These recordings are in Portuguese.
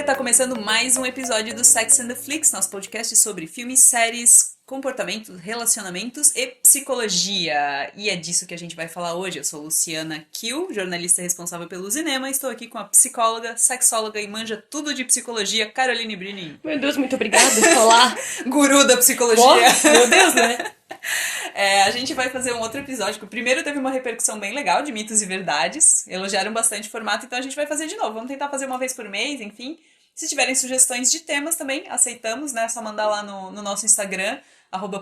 tá começando mais um episódio do Sex and the Flicks, nosso podcast sobre filmes, séries, comportamentos, relacionamentos e psicologia. E é disso que a gente vai falar hoje. Eu sou Luciana Kiel, jornalista responsável pelo cinema, e estou aqui com a psicóloga, sexóloga e manja tudo de psicologia, Caroline Brini. Meu Deus, muito obrigada. Olá. Guru da psicologia. Oh, meu Deus, né? A gente vai fazer um outro episódio, que o primeiro teve uma repercussão bem legal de mitos e verdades, elogiaram bastante o formato, então a gente vai fazer de novo. Vamos tentar fazer uma vez por mês, enfim. Se tiverem sugestões de temas também, aceitamos, né? É só mandar lá no nosso Instagram,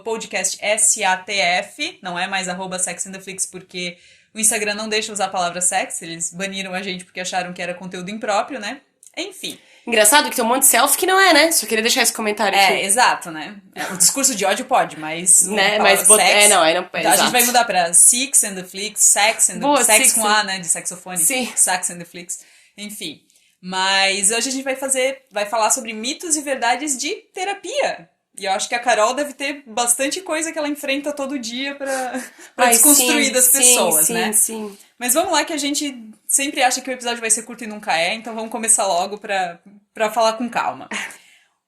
@podcastsatf, não é mais @sexandtheflix, porque o Instagram não deixa usar a palavra sex, eles baniram a gente porque acharam que era conteúdo impróprio, né? Enfim. Engraçado que tem um monte de selfie que não é, né? Só queria deixar esse comentário aqui. Exato, né? O discurso de ódio pode, mas... Né? Mas sex, aí não. Então a gente vai mudar pra Six and the Flicks, Sex and the... Boa, Sex Six com A, né? De saxofone. Sim. Sex and the Flicks. Enfim. Mas hoje a gente vai falar sobre mitos e verdades de terapia. E eu acho que a Carol deve ter bastante coisa que ela enfrenta todo dia pra desconstruir das pessoas, né? Sim. Mas vamos lá, que a gente sempre acha que o episódio vai ser curto e nunca é, então vamos começar logo pra falar com calma.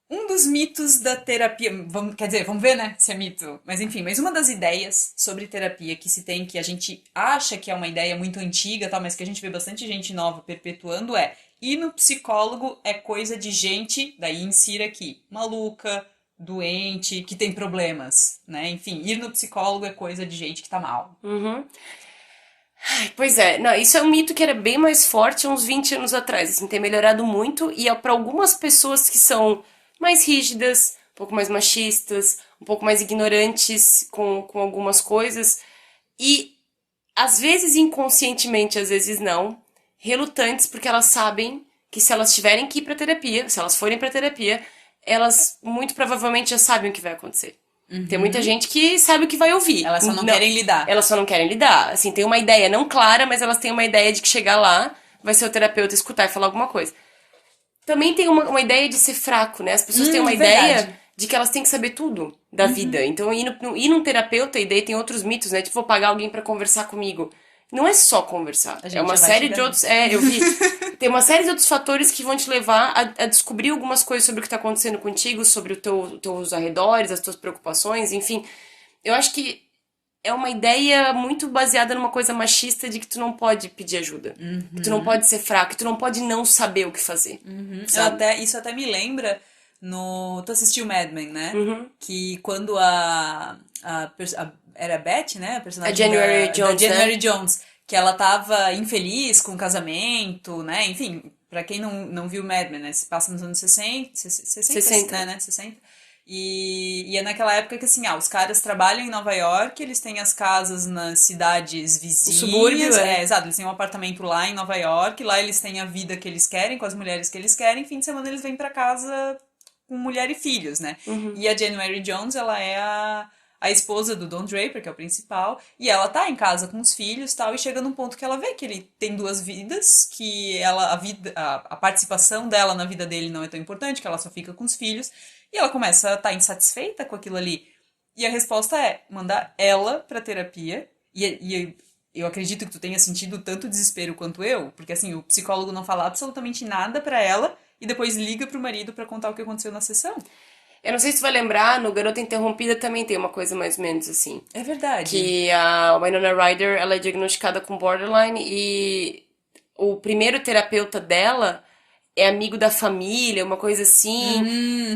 Um dos mitos da terapia, vamos ver, né, se é mito, mas enfim, uma das ideias sobre terapia que se tem, que a gente acha que é uma ideia muito antiga, tal, mas que a gente vê bastante gente nova perpetuando é: ir no psicólogo é coisa de gente, daí insira aqui, maluca, doente, que tem problemas, né? Enfim, ir no psicólogo é coisa de gente que tá mal. Uhum. Ai, pois é, não, isso é um mito que era bem mais forte uns 20 anos atrás, assim, tem melhorado muito, e é para algumas pessoas que são mais rígidas, um pouco mais machistas, um pouco mais ignorantes com algumas coisas, e às vezes inconscientemente, às vezes não, relutantes porque elas sabem que se elas tiverem que ir pra terapia, se elas forem pra terapia, elas muito provavelmente já sabem o que vai acontecer. Tem muita gente que sabe o que vai ouvir. Elas só não querem lidar. Elas só não querem lidar. Assim, tem uma ideia não clara, mas elas têm uma ideia de que chegar lá vai ser o terapeuta escutar e falar alguma coisa. Também tem uma ideia de ser fraco, né? As pessoas têm uma ideia de que elas têm que saber tudo da vida. Então, ir num terapeuta, e daí tem outros mitos, né? Tipo, vou pagar alguém pra conversar comigo. Não é só conversar. É uma série de outros... eu vi. Tem uma série de outros fatores que vão te levar a descobrir algumas coisas sobre o que tá acontecendo contigo, sobre teus arredores, as tuas preocupações, enfim. Eu acho que é uma ideia muito baseada numa coisa machista de que tu não pode pedir ajuda. Que tu não pode ser fraco, que tu não pode não saber o que fazer. Isso até me lembra Tu assistiu Mad Men, né? Que quando era a Beth, né? A personagem A January Jones, da January Jones, que ela tava infeliz com o casamento, né? Enfim, pra quem não viu Mad Men, né? Se passa nos anos 60. Né? 60. E é naquela época que, assim, os caras trabalham em Nova York, eles têm as casas nas cidades vizinhas. O subúrbio, exato, eles têm um apartamento lá em Nova York, lá eles têm a vida que eles querem, com as mulheres que eles querem, fim de semana eles vêm pra casa com mulher e filhos, né? E a January Jones, ela é a esposa do Don Draper, que é o principal, e ela tá em casa com os filhos e tal, e chega num ponto que ela vê que ele tem duas vidas, que a participação dela na vida dele não é tão importante, que ela só fica com os filhos, e ela começa a estar insatisfeita com aquilo ali. E a resposta é mandar ela pra terapia, e eu acredito que tu tenha sentido tanto desespero quanto eu, porque assim, o psicólogo não fala absolutamente nada pra ela, e depois liga pro marido pra contar o que aconteceu na sessão. Eu não sei se tu vai lembrar, no Garota Interrompida também tem uma coisa mais ou menos assim. É verdade. Que a Winona Ryder, ela é diagnosticada com borderline e o primeiro terapeuta dela é amigo da família, uma coisa assim.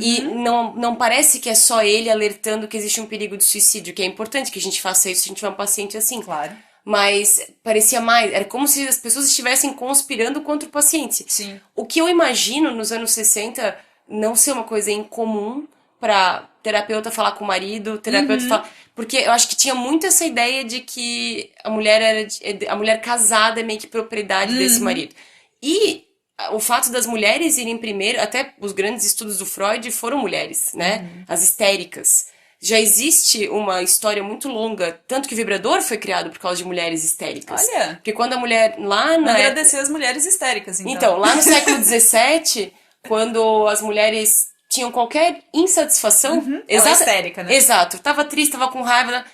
E não parece que é só ele alertando que existe um perigo de suicídio, que é importante que a gente faça isso se a gente tiver um paciente assim. Claro. Mas parecia mais... Era como se as pessoas estivessem conspirando contra o paciente. Sim. O que eu imagino nos anos 60 não ser uma coisa incomum pra terapeuta falar com o marido, terapeuta falar... Porque eu acho que tinha muito essa ideia de que a mulher casada é meio que propriedade desse marido. E o fato das mulheres irem primeiro... Até os grandes estudos do Freud foram mulheres, né? As histéricas. Já existe uma história muito longa, tanto que o vibrador foi criado por causa de mulheres histéricas. Olha! Porque quando a mulher lá na... Agradecer as mulheres histéricas, então. Então, lá no século XVII, quando as mulheres tinham qualquer insatisfação... Ela é histérica, né? Exato. Tava triste, tava com raiva.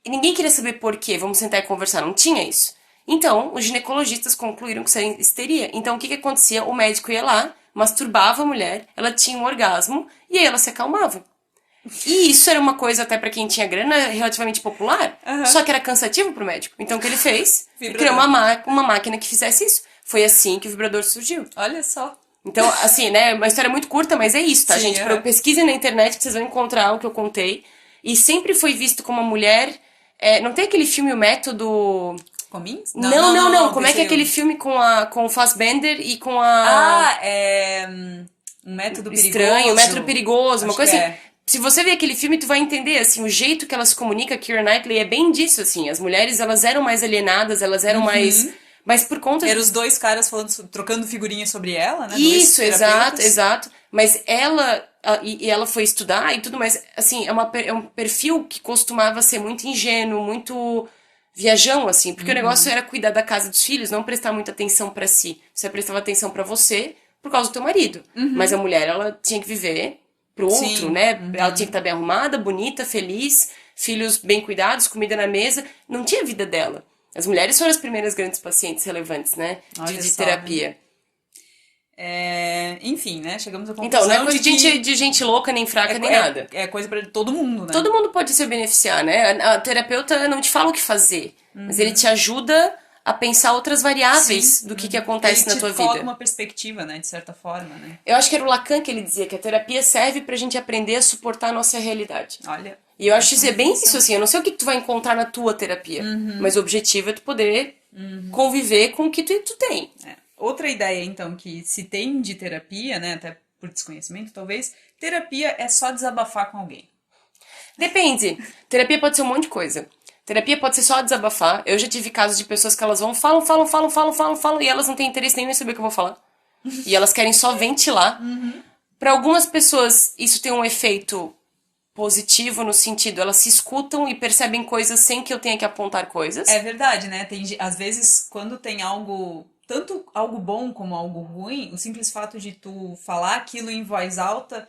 E ninguém queria saber por quê. Vamos sentar e conversar. Não tinha isso. Então, os ginecologistas concluíram que isso era histeria. Então, o que acontecia? O médico ia lá, masturbava a mulher, ela tinha um orgasmo e aí ela se acalmava. E isso era uma coisa, até pra quem tinha grana, relativamente popular, só que era cansativo pro médico. Então o que ele fez? Ele criou uma máquina que fizesse isso. Foi assim que o vibrador surgiu. Olha só. Então, assim, né, uma história muito curta, mas é isso, tá, Sim, gente? Pesquisem na internet que vocês vão encontrar o que eu contei. E sempre foi visto como uma mulher... não tem aquele filme O Método... Comins? Não. Como é que é aquele filme com o Fassbender e com a... Um Método Perigoso. Estranho, Um Método Perigoso, uma coisa assim. É. Se você ver aquele filme, tu vai entender, assim, o jeito que ela se comunica, Keira Knightley, é bem disso, assim. As mulheres, elas eram mais alienadas, elas eram mais... Mas por conta... Eram os dois caras trocando figurinhas sobre ela, né? Isso, exato. Mas ela... E ela foi estudar e tudo mais. Assim, é um perfil que costumava ser muito ingênuo, muito viajão, assim. Porque o negócio era cuidar da casa dos filhos, não prestar muita atenção pra si. Você prestava atenção pra você por causa do teu marido. Mas a mulher, ela tinha que viver pro outro, né? Ela tinha que estar bem arrumada, bonita, feliz, filhos bem cuidados, comida na mesa. Não tinha vida dela. As mulheres foram as primeiras grandes pacientes relevantes, né? De terapia. Enfim, né? Chegamos à conclusão. Então, não é coisa de gente louca, nem fraca, nem nada. É coisa pra todo mundo, né? Todo mundo pode se beneficiar, né? A terapeuta não te fala o que fazer, mas ele te ajuda a pensar outras variáveis do que acontece na tua vida. Ele te coloca uma perspectiva, né? De certa forma, né? Eu acho que era o Lacan que ele dizia que a terapia serve pra gente aprender a suportar a nossa realidade. Olha. E eu acho que isso é bem isso, assim. Eu não sei o que tu vai encontrar na tua terapia, mas o objetivo é tu poder conviver com o que tu tem. Outra ideia, então, que se tem de terapia, né? Até por desconhecimento, talvez, terapia é só desabafar com alguém. Depende. Terapia pode ser um monte de coisa. Terapia pode ser só desabafar. Eu já tive casos de pessoas que elas falam, e elas não têm interesse nenhum em saber o que eu vou falar. E elas querem só ventilar. Para algumas pessoas, isso tem um efeito positivo no sentido, elas se escutam e percebem coisas sem que eu tenha que apontar coisas. É verdade, né? Às vezes, quando tem algo, tanto algo bom como algo ruim, o simples fato de tu falar aquilo em voz alta,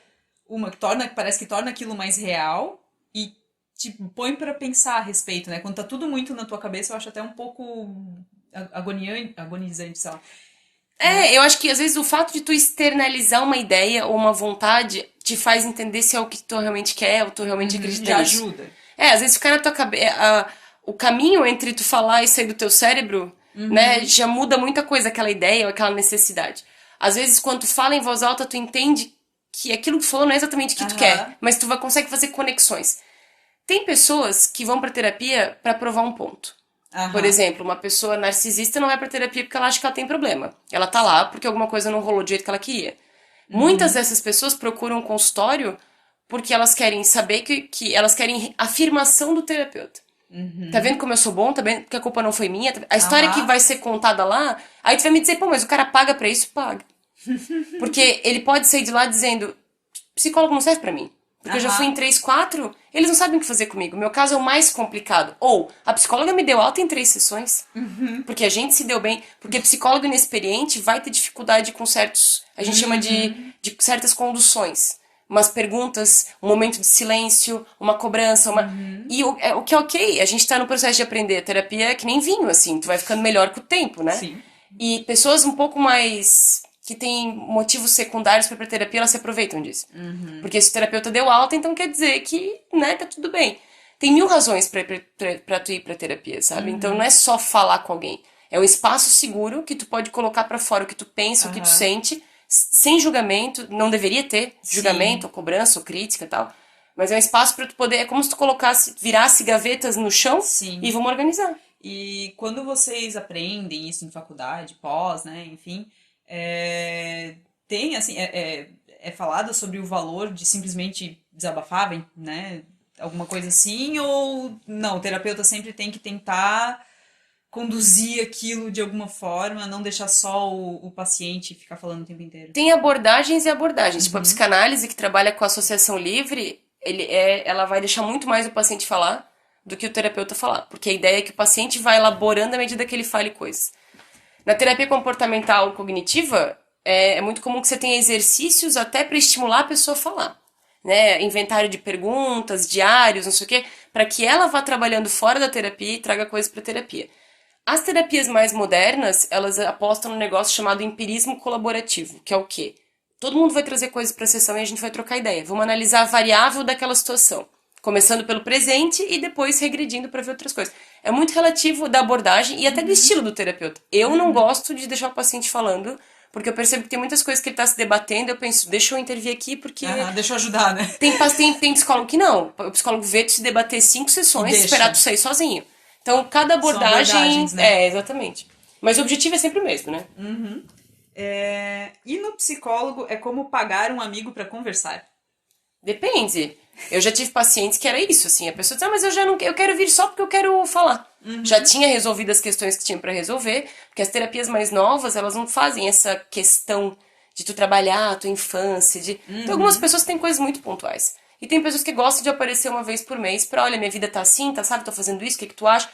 parece que torna aquilo mais real e te põe pra pensar a respeito, né? Quando tá tudo muito na tua cabeça, eu acho até um pouco agonizante, sei lá. Eu acho que às vezes o fato de tu externalizar uma ideia ou uma vontade te faz entender se é o que tu realmente quer ou tu realmente acredita já nisso. ajuda. Às vezes ficar na tua cabeça... O caminho entre tu falar e sair do teu cérebro, né, já muda muita coisa, aquela ideia ou aquela necessidade. Às vezes, quando tu fala em voz alta, tu entende que aquilo que tu falou não é exatamente o que tu quer, mas tu consegue fazer conexões. Tem pessoas que vão pra terapia pra provar um ponto. Por exemplo, uma pessoa narcisista não vai pra terapia porque ela acha que ela tem problema. Ela tá lá porque alguma coisa não rolou do jeito que ela queria. Muitas dessas pessoas procuram um consultório porque elas querem saber que elas querem afirmação do terapeuta. Tá vendo como eu sou bom? Tá vendo que a culpa não foi minha? A história que vai ser contada lá, aí tu vai me dizer, pô, mas o cara paga pra isso? Paga. Porque ele pode sair de lá dizendo, psicólogo não serve pra mim. Porque eu já fui em 3, 4, eles não sabem o que fazer comigo. Meu caso é o mais complicado. Ou, a psicóloga me deu alta em 3 sessões. Porque a gente se deu bem. Porque psicólogo inexperiente vai ter dificuldade com certos... A gente chama de certas conduções. Umas perguntas, um momento de silêncio, uma cobrança, E o que é ok, a gente tá no processo de aprender. A terapia é que nem vinho, assim. Tu vai ficando melhor com o tempo, né? Sim. E pessoas um pouco mais... que tem motivos secundários pra ir pra terapia, elas se aproveitam disso. Porque se o terapeuta deu alta, então quer dizer que, né, tá tudo bem. Tem 1000 razões pra tu ir pra terapia, sabe? Então não é só falar com alguém. É um espaço seguro que tu pode colocar pra fora o que tu pensa, o que tu sente, sem julgamento. Não deveria ter julgamento, ou cobrança, ou crítica e tal. Mas é um espaço pra tu poder... É como se tu virasse gavetas no chão e vamos organizar. E quando vocês aprendem isso em faculdade, pós, né, enfim... tem, assim, é falado sobre o valor de simplesmente desabafar, né? Alguma coisa assim, ou não, o terapeuta sempre tem que tentar conduzir aquilo de alguma forma, não deixar só o paciente ficar falando o tempo inteiro. Tem abordagens e abordagens. Tipo, a psicanálise que trabalha com a associação livre, ela vai deixar muito mais o paciente falar do que o terapeuta falar. Porque a ideia é que o paciente vai elaborando à medida que ele fale coisas. Na terapia comportamental cognitiva, é muito comum que você tenha exercícios até para estimular a pessoa a falar. Né? Inventário de perguntas, diários, não sei o quê, para que ela vá trabalhando fora da terapia e traga coisas para terapia. As terapias mais modernas, elas apostam num negócio chamado empirismo colaborativo, que é o quê? todo mundo vai trazer coisas pra sessão e a gente vai trocar ideia. Vamos analisar a variável daquela situação. Começando pelo presente e depois regredindo pra ver outras coisas. É muito relativo da abordagem e até do estilo do terapeuta. Eu não gosto de deixar o paciente falando, porque eu percebo que tem muitas coisas que ele tá se debatendo, eu penso, deixa eu intervir aqui, porque... Deixa eu ajudar, né? Tem psicólogo que não. O psicólogo vê tu se debater 5 sessões e esperar tu sair sozinho. Então, cada abordagem... São abordagens, né? Exatamente. Mas o objetivo é sempre o mesmo, né? E no psicólogo é como pagar um amigo pra conversar. Depende. Eu já tive pacientes que era isso, assim. A pessoa diz, mas eu já não eu quero vir só porque eu quero falar. Já tinha resolvido as questões que tinha pra resolver, porque as terapias mais novas, elas não fazem essa questão de tu trabalhar a tua infância, de... Tem algumas pessoas que têm coisas muito pontuais. E tem pessoas que gostam de aparecer uma vez por mês pra, olha, minha vida tá assim, tá, sabe? Tô fazendo isso, o que tu acha?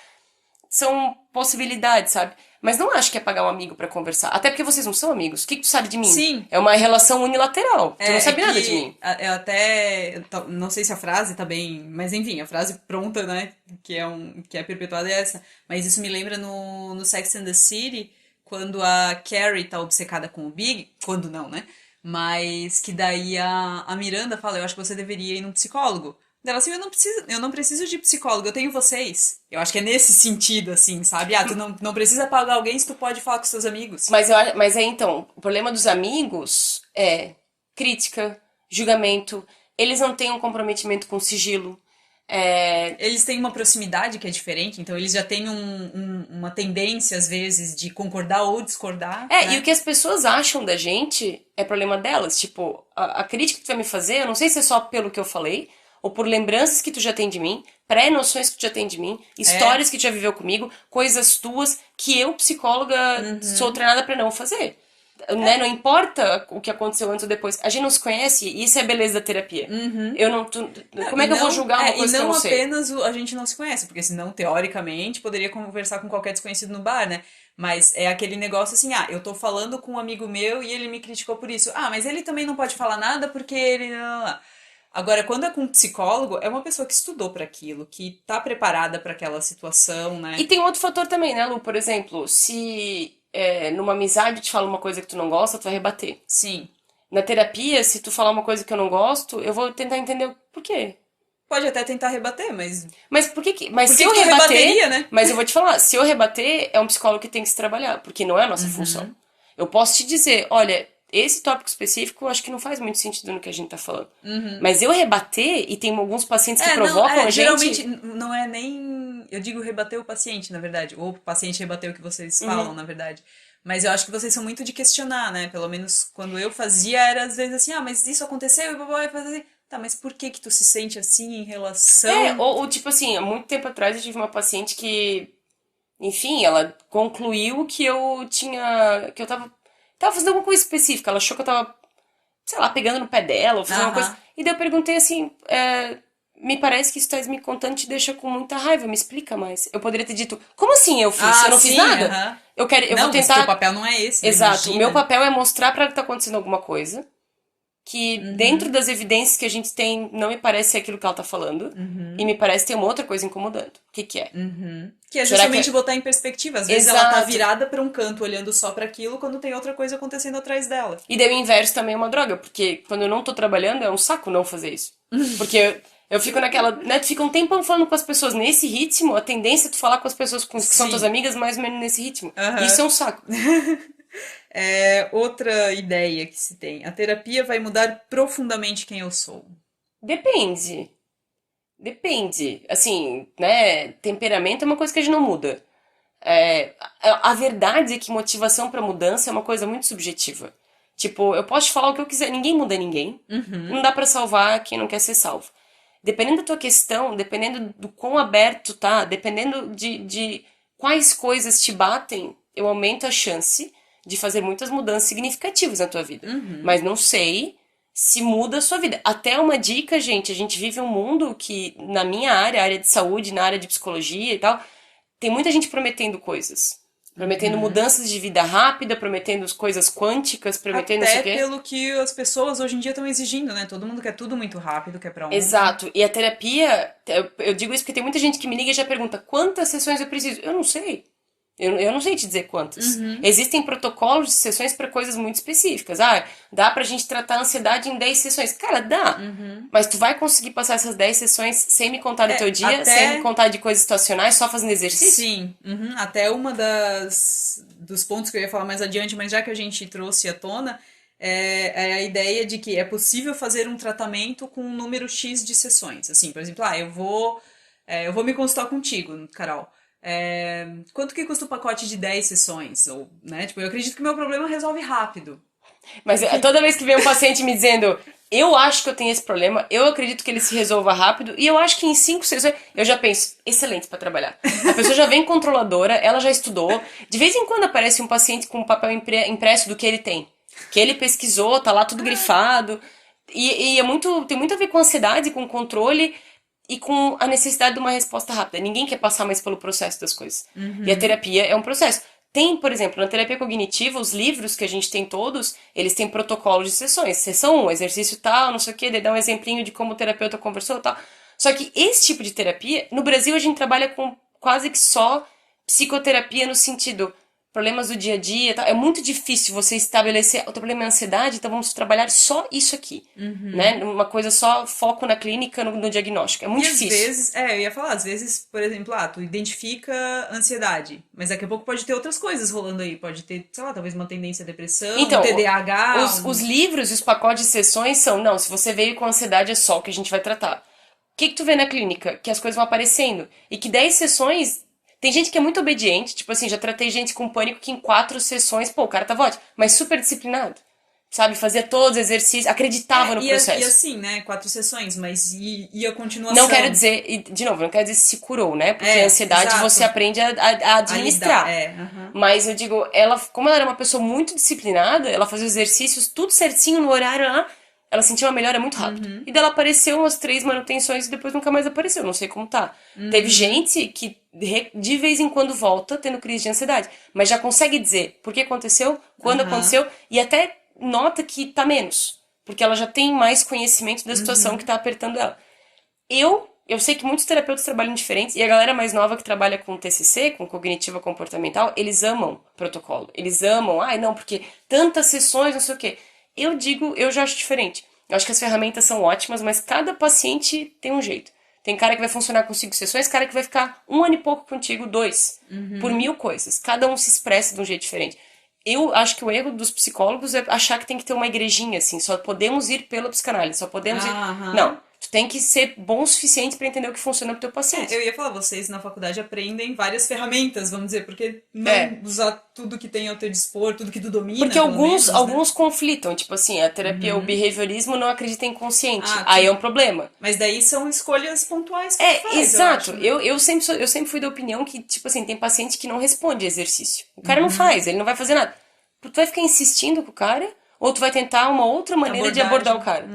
São possibilidades, sabe? Mas não acho que é pagar um amigo pra conversar. Até porque vocês não são amigos. O que tu sabe de mim? Sim. É uma relação unilateral. Tu não sabe nada de mim. Eu até. Não sei se a frase tá bem. Mas enfim, a frase pronta, né? Que é perpetuada é essa. Mas isso me lembra no Sex and the City, quando a Carrie tá obcecada com o Big. Quando não, né? Mas que daí a Miranda fala: eu acho que você deveria ir num psicólogo. Dela assim, eu não preciso de psicólogo, eu tenho vocês. Eu acho que é nesse sentido, assim, sabe? Tu não precisa pagar alguém se tu pode falar com seus amigos. Mas aí então, o problema dos amigos é crítica, julgamento, eles não têm um comprometimento com sigilo. Eles têm uma proximidade que é diferente, então eles já têm uma tendência, às vezes, de concordar ou discordar. Né? E o que as pessoas acham da gente é problema delas. Tipo, a crítica que tu vai me fazer, eu não sei se é só pelo que eu falei, ou por lembranças que tu já tem de mim, pré-noções que tu já tem de mim, histórias que tu já viveu comigo, coisas tuas que eu, psicóloga, sou treinada pra não fazer. Né? Não importa o que aconteceu antes ou depois. A gente não se conhece e isso é a beleza da terapia. Eu não... Como é que eu vou julgar uma coisa que eu não sei? E não apenas a gente não se conhece, porque senão, teoricamente, poderia conversar com qualquer desconhecido no bar, né? Mas é aquele negócio assim, eu tô falando com um amigo meu e ele me criticou por isso. Mas ele também não pode falar nada porque ele... Agora, quando é com um psicólogo, é uma pessoa que estudou para aquilo, que tá preparada para aquela situação, né? E tem outro fator também, né, Lu? Por exemplo, se numa amizade te fala uma coisa que tu não gosta, tu vai rebater. Sim. Na terapia, se tu falar uma coisa que eu não gosto, eu vou tentar entender o porquê. Pode até tentar rebater, mas... Mas por que Mas por se que eu tu rebater... rebateria, né? Mas eu vou te falar, se eu rebater, é um psicólogo que tem que se trabalhar, porque não é a nossa função. Eu posso te dizer, olha... Esse tópico específico, eu acho que não faz muito sentido no que a gente tá falando. Mas eu rebater, e tem alguns pacientes que provocam a gente... Geralmente, não é nem... Eu digo rebater o paciente, na verdade. Ou o paciente rebater o que vocês falam, na verdade. Mas eu acho que vocês são muito de questionar, né? Pelo menos quando eu fazia, era às vezes assim, mas isso aconteceu, e babá, fazer assim... Tá, mas por que tu se sente assim em relação... Ou tipo assim, há muito tempo atrás eu tive uma paciente que... Enfim, ela concluiu que eu tinha... Que eu tava fazendo alguma coisa específica. Ela achou que eu tava, sei lá, pegando no pé dela ou fazendo uma coisa. E daí eu perguntei assim, me parece que isso tá me contando te deixa com muita raiva, me explica mais. Eu poderia ter dito, como assim eu fiz? Eu não fiz nada? Eu vou tentar... Mas teu papel não é esse. Exato, o meu papel é mostrar pra ela que tá acontecendo alguma coisa. Que dentro das evidências que a gente tem, não me parece ser aquilo que ela tá falando. E me parece ter uma outra coisa incomodando. O que é? Que é justamente botar em perspectiva. Às vezes ela tá virada pra um canto, olhando só pra aquilo, quando tem outra coisa acontecendo atrás dela. E daí o inverso também é uma droga, porque quando eu não tô trabalhando, é um saco não fazer isso. Porque eu fico naquela... Né, tu fica um tempão falando com as pessoas nesse ritmo, a tendência é tu falar com as pessoas que são tuas amigas mais ou menos nesse ritmo. Isso é um saco. Outra ideia que se tem. A terapia vai mudar profundamente quem eu sou. Depende. Assim, né? Temperamento é uma coisa que a gente não muda. A verdade é que motivação pra mudança é uma coisa muito subjetiva. Tipo, eu posso te falar o que eu quiser. Ninguém muda ninguém. Não dá pra salvar quem não quer ser salvo. Dependendo da tua questão, dependendo do quão aberto tá, dependendo de quais coisas te batem, eu aumento a chance de fazer muitas mudanças significativas na tua vida. Mas não sei se muda a sua vida. Até uma dica, gente, a gente vive um mundo que, na minha área de saúde, na área de psicologia e tal, tem muita gente prometendo coisas. Prometendo mudanças de vida rápida, prometendo coisas quânticas, prometendo não sei o quê. Até pelo que as pessoas hoje em dia estão exigindo, né? Todo mundo quer tudo muito rápido, quer pra ontem. Exato. E a terapia, eu digo isso porque tem muita gente que me liga e já pergunta, quantas sessões eu preciso? Eu não sei. Eu não sei te dizer quantos. Existem protocolos de sessões para coisas muito específicas. Ah, dá pra gente tratar a ansiedade em 10 sessões. Cara, dá. Mas tu vai conseguir passar essas 10 sessões sem me contar do teu dia, sem me contar de coisas situacionais, só fazendo exercício? Sim. Até dos pontos que eu ia falar mais adiante, mas já que a gente trouxe à tona, é a ideia de que é possível fazer um tratamento com um número X de sessões. Assim, por exemplo, eu vou me consultar contigo, Carol. Quanto que custa o pacote de 10 sessões? Ou, né? Tipo, eu acredito que meu problema resolve rápido. Mas toda vez que vem um paciente me dizendo, eu acho que eu tenho esse problema, eu acredito que ele se resolva rápido, e eu acho que em 5 sessões, eu já penso, excelente pra trabalhar. A pessoa já vem controladora, ela já estudou, de vez em quando aparece um paciente com um papel impresso do que ele tem. Que ele pesquisou, tá lá tudo grifado, e tem muito a ver com ansiedade, com controle, e com a necessidade de uma resposta rápida. Ninguém quer passar mais pelo processo das coisas. E a terapia é um processo. Tem, por exemplo, na terapia cognitiva, os livros que a gente tem todos, eles têm protocolos de sessões. Sessão 1, exercício tal, não sei o quê, daí dá um exemplinho de como o terapeuta conversou e tal. Só que esse tipo de terapia, no Brasil a gente trabalha com quase que só psicoterapia no sentido problemas do dia a dia, tal. É muito difícil você estabelecer o teu problema é ansiedade, então vamos trabalhar só isso aqui, né? Uma coisa só, foco na clínica, no diagnóstico. É muito difícil. Às vezes, eu ia falar, às vezes, por exemplo, tu identifica ansiedade, mas daqui a pouco pode ter outras coisas rolando aí, pode ter, sei lá, talvez uma tendência à depressão, então, um TDAH... Os livros e os pacotes de sessões são, não, se você veio com ansiedade é só o que a gente vai tratar. O que tu vê na clínica? Que as coisas vão aparecendo. E que 10 sessões... Tem gente que é muito obediente, tipo assim, já tratei gente com pânico que em 4 sessões, pô, o cara tava ótimo, mas super disciplinado. Sabe, fazia todos os exercícios, acreditava no processo. E assim, né, 4 sessões, mas e a continuação? Não quero dizer, de novo, não quero dizer se curou, né? Porque a ansiedade exato. você aprende a administrar. Mas eu digo, como ela era uma pessoa muito disciplinada, ela fazia os exercícios tudo certinho no horário lá, ela sentiu uma melhora muito rápido. E dela apareceu umas 3 manutenções e depois nunca mais apareceu, não sei como tá. Teve gente que de vez em quando volta tendo crise de ansiedade, mas já consegue dizer por que aconteceu, quando aconteceu, e até nota que tá menos, porque ela já tem mais conhecimento da situação que tá apertando ela. Eu sei que muitos terapeutas trabalham diferentes, e a galera mais nova que trabalha com TCC, com cognitiva comportamental, eles amam protocolo. Eles amam, não, porque tantas sessões, não sei o quê. Eu já acho diferente. Eu acho que as ferramentas são ótimas, mas cada paciente tem um jeito. Tem cara que vai funcionar com 5 sessões, cara que vai ficar 1 ano e pouco contigo, 2. Por 1000 coisas. Cada um se expressa de um jeito diferente. Eu acho que o erro dos psicólogos é achar que tem que ter uma igrejinha, assim. Só podemos ir pela psicanálise, só podemos ir... Não. Tu tem que ser bom o suficiente pra entender o que funciona pro teu paciente. Eu ia falar, vocês na faculdade aprendem várias ferramentas, vamos dizer, porque não usar tudo que tem ao teu dispor, tudo que tu domina. Porque alguns conflitam, tipo assim, a terapia, o behaviorismo não acredita em consciente. Aí é um problema. Mas daí são escolhas pontuais que tu faz, exato. Eu acho, né? Eu sempre fui da opinião que, tipo assim, tem paciente que não responde exercício. O cara não faz, ele não vai fazer nada. Tu vai ficar insistindo com o cara, ou tu vai tentar uma outra maneira de abordar o cara.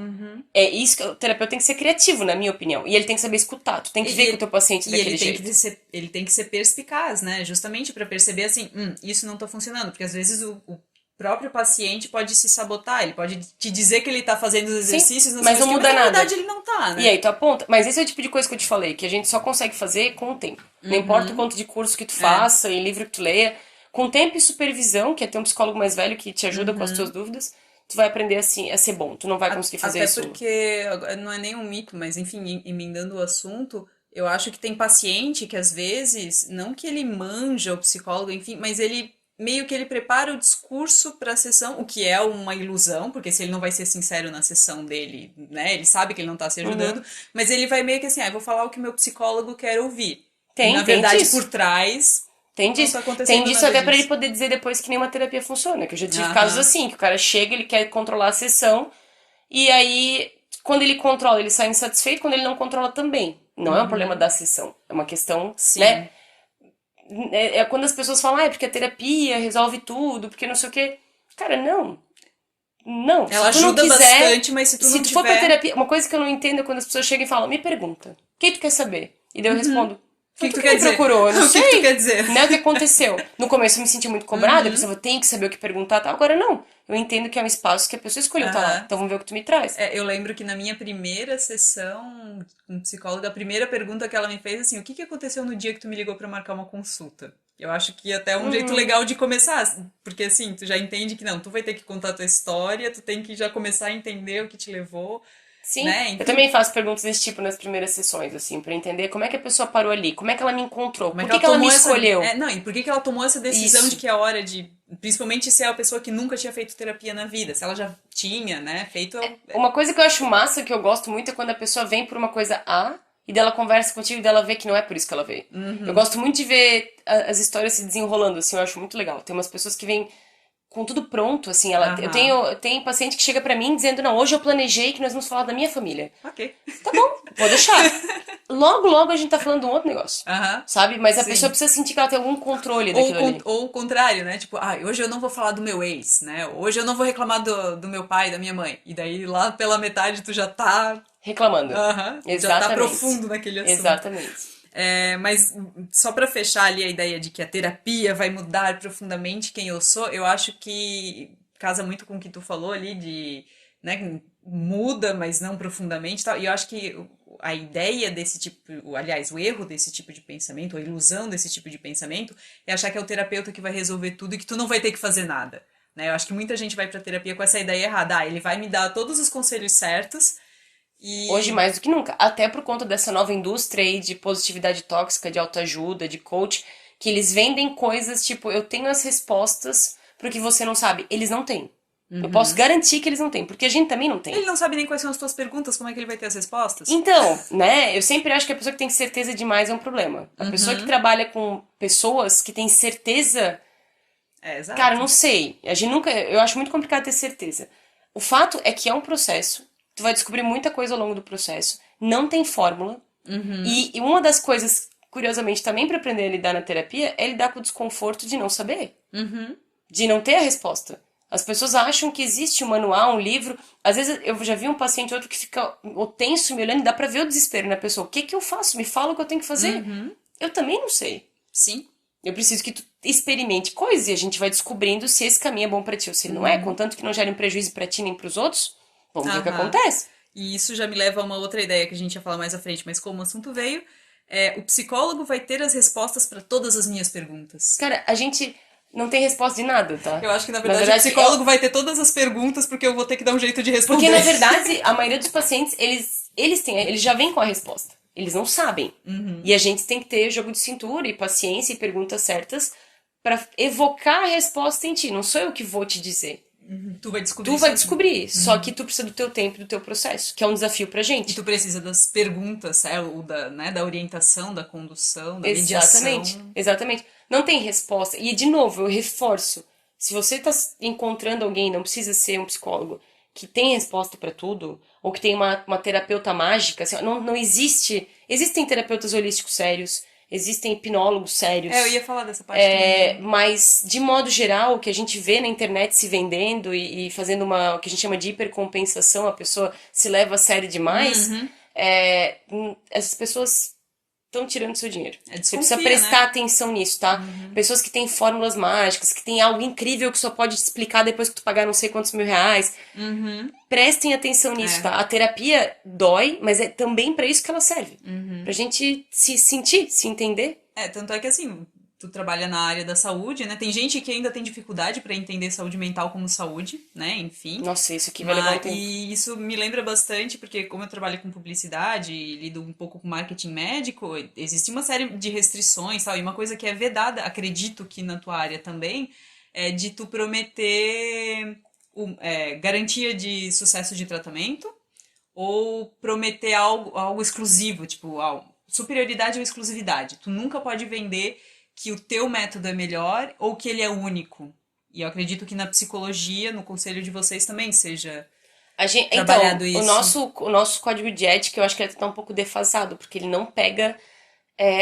É isso que o terapeuta tem que ser criativo, na minha opinião. E ele tem que saber escutar. Tu tem que ver com o teu paciente daquele jeito. Ele tem que ser perspicaz, né? Justamente pra perceber assim, isso não tá funcionando. Porque às vezes o próprio paciente pode se sabotar. Ele pode te dizer que ele tá fazendo os exercícios, mas não muda nada. Na verdade ele não tá, né? E aí tu aponta. Mas esse é o tipo de coisa que eu te falei, que a gente só consegue fazer com o tempo. Não importa o quanto de curso que tu faça e livro que tu leia. Com tempo e supervisão, que é ter um psicólogo mais velho que te ajuda com as tuas dúvidas, tu vai aprender assim a ser bom. Tu não vai conseguir fazer isso. Até porque não é nem um mito, mas enfim, emendando o assunto, eu acho que tem paciente que às vezes, não que ele manja o psicólogo, enfim, mas ele meio que ele prepara o discurso para a sessão, o que é uma ilusão, porque se ele não vai ser sincero na sessão dele, né, ele sabe que ele não tá se ajudando, mas ele vai meio que assim, eu vou falar o que meu psicólogo quer ouvir. Na verdade, por trás... Tem disso até pra ele poder dizer depois que nenhuma terapia funciona. Que eu já tive casos assim, que o cara chega, ele quer controlar a sessão, e aí, quando ele controla, ele sai insatisfeito, quando ele não controla também. Não é um problema da sessão, é uma questão, né? É quando as pessoas falam, é porque a terapia resolve tudo, porque não sei o quê. Cara, não. Não, ela ajuda bastante, mas se tu não for pra terapia... Uma coisa que eu não entendo é quando as pessoas chegam e falam, me pergunta, o que tu quer saber? E daí eu respondo, o que tu quer dizer? Procurou? Eu não sei. O que tu quer dizer? Né, o que aconteceu? No começo eu me senti muito cobrada, eu pensava, tem que saber o que perguntar, tal. Agora não. Eu entendo que é um espaço que a pessoa escolheu estar lá. Então vamos ver o que tu me traz. Eu lembro que na minha primeira sessão com psicóloga, a primeira pergunta que ela me fez assim, o que aconteceu no dia que tu me ligou pra marcar uma consulta? Eu acho que até é um jeito legal de começar, porque assim, tu já entende que não, tu vai ter que contar a tua história, tu tem que já começar a entender o que te levou, Sim, né? eu Enfim, também faço perguntas desse tipo nas primeiras sessões, assim, pra entender como é que a pessoa parou ali, como é que ela me encontrou, como é por que que ela que ela me tomou essa. escolheu. Não, e por que que ela tomou essa decisão de Isso. que é a hora de. Principalmente se é a pessoa que nunca tinha feito terapia na vida, se ela já tinha, né, feito. Uma coisa que eu acho massa, que eu gosto muito, é quando a pessoa vem por uma coisa A e dela conversa contigo e dela vê que não é por isso que ela veio. Eu gosto muito de ver as histórias se desenrolando, assim, eu acho muito legal. Tem umas pessoas que vêm com tudo pronto, assim, Aham. eu tenho paciente que chega pra mim dizendo, não, hoje eu planejei que nós vamos falar da minha família. Ok. Tá bom, vou deixar. Logo, logo a gente tá falando de um outro negócio, Aham. sabe? Mas a pessoa Sim. precisa sentir que ela tem algum controle daquilo ali. Ou o contrário, né? Tipo, ah, hoje eu não vou falar do meu ex, né? Hoje eu não vou reclamar do meu pai, da minha mãe. E daí lá pela metade tu já tá. Reclamando. Aham. Já tá Exatamente. profundo naquele assunto. Exatamente. Mas só pra fechar ali a ideia de que a terapia vai mudar profundamente quem eu sou, eu acho que casa muito com o que tu falou ali de, né, muda, mas não profundamente, e tal. E eu acho que a ideia desse tipo, aliás, o erro desse tipo de pensamento, a ilusão desse tipo de pensamento, é achar que é o terapeuta que vai resolver tudo e que tu não vai ter que fazer nada. Né? Eu acho que muita gente vai pra terapia com essa ideia errada. Ah, ele vai me dar todos os conselhos certos Hoje e. mais do que nunca. Até por conta dessa nova indústria aí de positividade tóxica, de autoajuda, de coach, que eles vendem coisas tipo, eu tenho as respostas pro que você não sabe. Eles não têm. Eu posso garantir que eles não têm, porque a gente também não tem. Ele não sabe nem quais são as tuas perguntas, como é que ele vai ter as respostas? Então, né, eu sempre acho que a pessoa que tem certeza demais é um problema. A pessoa que trabalha com pessoas que tem certeza. Cara, Exato. não sei. A gente nunca. Eu acho muito complicado ter certeza. O fato é que é um processo. Tu vai descobrir muita coisa ao longo do processo. Não tem fórmula. E uma das coisas, curiosamente, também pra aprender a lidar na terapia é lidar com o desconforto de não saber. De não ter a resposta. As pessoas acham que existe um manual, um livro. Às vezes eu já vi um paciente outro que fica o tenso me olhando e dá pra ver o desespero na pessoa. O que que eu faço? Me fala o que eu tenho que fazer. Eu também não sei. Sim. Eu preciso que tu experimente coisas e a gente vai descobrindo se esse caminho é bom pra ti ou se ele não é, contanto que não gere um prejuízo pra ti nem pros outros. Vamos ver o que Aham. acontece. E isso já me leva a uma outra ideia que a gente ia falar mais à frente, mas como o assunto veio, o psicólogo vai ter as respostas para todas as minhas perguntas. Cara, a gente não tem resposta de nada, tá? Eu acho que na verdade o psicólogo vai ter todas as perguntas porque eu vou ter que dar um jeito de Porque responder. na verdade a maioria dos pacientes, eles já vêm com a resposta. Eles não sabem. E a gente tem que ter jogo de cintura e paciência e perguntas certas pra evocar a resposta em ti. Não sou eu que vou te dizer. Tu vai descobrir Tu vai sozinho. descobrir, só que tu precisa do teu tempo e do teu processo, que é um desafio pra E gente. tu precisa das perguntas, ou da orientação, da condução, da Exatamente, mediação. exatamente. Não tem resposta. E, de novo, eu reforço. Se você tá encontrando alguém, não precisa ser um psicólogo, que tem resposta pra tudo, ou que tem uma terapeuta mágica, assim, não existe... Existem terapeutas holísticos sérios, existem hipnólogos sérios. Eu ia falar dessa parte também. Mas, de modo geral, o que a gente vê na internet se vendendo e fazendo o que a gente chama de hipercompensação, a pessoa se leva a sério demais, essas pessoas estão tirando seu dinheiro. Você precisa Desconfia, prestar né? atenção nisso, tá? Pessoas que têm fórmulas mágicas, que têm algo incrível que só pode te explicar depois que tu pagar não sei quantos mil reais. Prestem atenção nisso, tá? A terapia dói, mas é também pra isso que ela serve. Pra gente se sentir, se entender. Tanto é que assim, tu trabalha na área da saúde, né? Tem gente que ainda tem dificuldade pra entender saúde mental como saúde, né? Enfim. Nossa, isso aqui vai levar um tempo. E isso me lembra bastante, porque como eu trabalho com publicidade e lido um pouco com marketing médico, existe uma série de restrições, tal, e uma coisa que é vedada, acredito que na tua área também, é de tu prometer garantia de sucesso de tratamento ou prometer algo exclusivo, tipo, superioridade ou exclusividade. Tu nunca pode vender que o teu método é melhor ou que ele é único. E eu acredito que na psicologia, no conselho de vocês também seja trabalhado Então, isso. o nosso código de ética, eu acho que ele tá um pouco defasado, porque ele não pega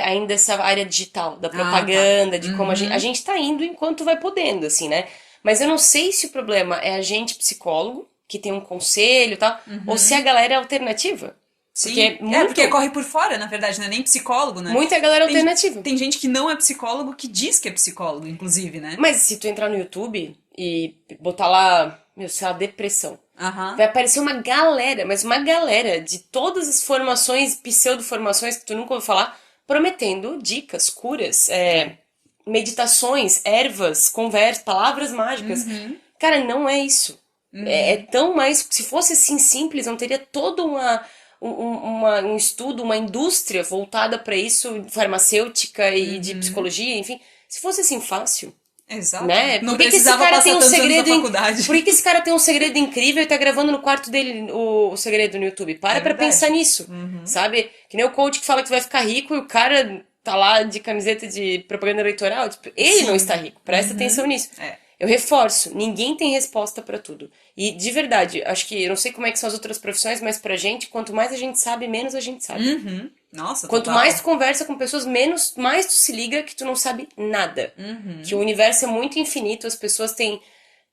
ainda essa área digital, da propaganda, de como a gente tá indo enquanto vai podendo, assim, né? Mas eu não sei se o problema é a gente psicólogo, que tem um conselho e tal, ou se a galera é alternativa. Sim, porque corre por fora, na verdade, não é nem psicólogo, né? Muita galera alternativa. Tem gente que não é psicólogo que diz que é psicólogo, inclusive, né? Mas se tu entrar no YouTube e botar lá, sei lá, depressão, vai aparecer uma galera, mas uma galera de todas as formações, pseudo-formações que tu nunca ouviu falar, prometendo dicas, curas, meditações, ervas, conversas, palavras mágicas. Cara, não é isso. É tão mais... Se fosse assim simples, não teria toda um estudo, uma indústria voltada para isso, farmacêutica e de psicologia, enfim. Se fosse assim fácil... Exato. Né? Não Por que esse precisava cara passar tem um tantos anos na segredo faculdade. Por que esse cara tem um segredo incrível e tá gravando no quarto dele o segredo no YouTube? Pra verdade. pensar nisso, sabe? Que nem o coach que fala que tu vai ficar rico e o cara tá lá de camiseta de propaganda eleitoral. Tipo, ele não está rico. Presta atenção nisso. Eu reforço, ninguém tem resposta pra tudo. E, de verdade, acho que, eu não sei como é que são as outras profissões, mas pra gente, quanto mais a gente sabe, menos a gente sabe. Nossa, Quanto total. mais tu conversa com pessoas, mais tu se liga que tu não sabe nada. Que o universo é muito infinito, as pessoas têm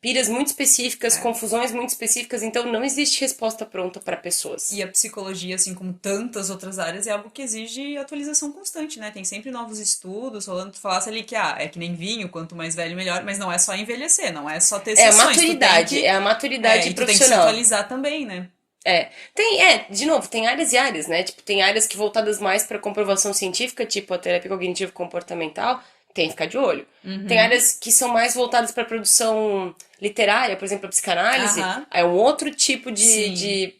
piras muito específicas, confusões muito específicas, então não existe resposta pronta para pessoas. E a psicologia, assim como tantas outras áreas, é algo que exige atualização constante, né? Tem sempre novos estudos, rolando. Tu falasse ali que é que nem vinho, quanto mais velho, melhor, mas não é só envelhecer, não é só ter É a sessões. maturidade, é a maturidade e tu tem que se profissional. atualizar também, né? De novo, tem áreas e áreas, né? Tipo, tem áreas que voltadas mais pra comprovação científica, tipo a terapia cognitivo-comportamental, tem que ficar de olho. Tem áreas que são mais voltadas pra produção literária, por exemplo, a psicanálise, é um outro tipo de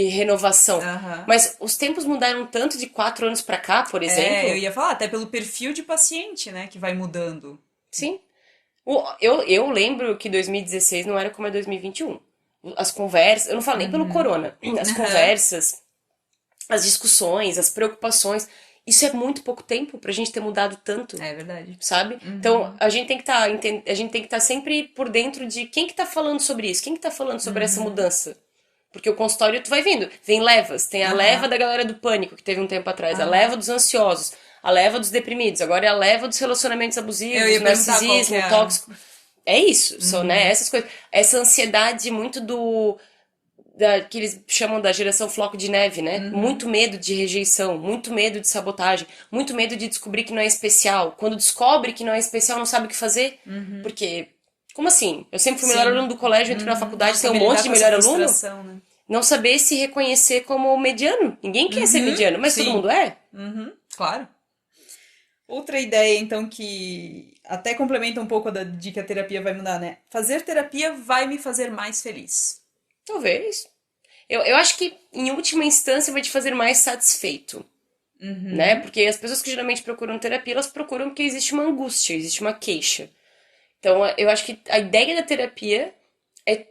renovação. Mas os tempos mudaram tanto de 4 anos pra cá, por exemplo. Eu ia falar, até pelo perfil de paciente, né, que vai mudando. Sim. Eu lembro que 2016 não era como é 2021. As conversas, eu não falo nem pelo corona, as conversas, as discussões, as preocupações, isso é muito pouco tempo pra gente ter mudado tanto. É verdade. Sabe? Então, a gente tem que estar sempre por dentro de quem que tá falando sobre isso, quem que tá falando sobre essa mudança. Porque o consultório tu vai vindo, vem levas, tem a leva da galera do pânico, que teve um tempo atrás, a leva dos ansiosos, a leva dos deprimidos, agora é a leva dos relacionamentos abusivos, narcisismo, tóxico. É isso, são, né, essas coisas. Essa ansiedade muito que eles chamam da geração floco de neve, né? Muito medo de rejeição, muito medo de sabotagem, muito medo de descobrir que não é especial. Quando descobre que não é especial, não sabe o que fazer. Porque, como assim? Eu sempre fui o melhor aluno do colégio, entro na faculdade, tenho um monte de melhor aluno. Né? Não saber se reconhecer como mediano. Ninguém quer ser mediano, mas todo mundo é. Claro. Outra ideia, então, que até complementa um pouco de que a terapia vai mudar, né? Fazer terapia vai me fazer mais feliz. Talvez. Eu acho que, em última instância, vai te fazer mais satisfeito. Né? Porque as pessoas que geralmente procuram terapia, elas procuram porque existe uma angústia, existe uma queixa. Então, eu acho que a ideia da terapia é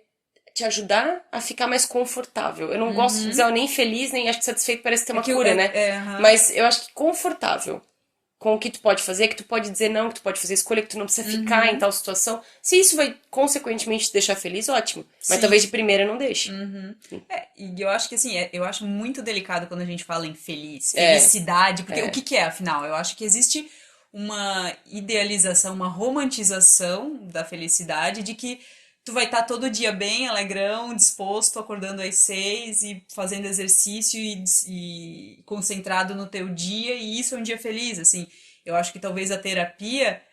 te ajudar a ficar mais confortável. Eu não gosto de dizer nem feliz, nem acho que satisfeito parece ter uma cura, né? Mas eu acho que confortável com o que tu pode fazer, que tu pode dizer não, que tu pode fazer escolha, que tu não precisa ficar em tal situação. Se isso vai, consequentemente, te deixar feliz, ótimo. Mas talvez de primeira não deixe. E eu acho que, assim, eu acho muito delicado quando a gente fala em felicidade, porque o que é, afinal? Eu acho que existe uma idealização, uma romantização da felicidade, de que tu vai estar todo dia bem, alegrão, disposto, acordando às 6 e fazendo exercício e concentrado no teu dia, e isso é um dia feliz, assim. Eu acho que talvez a terapia,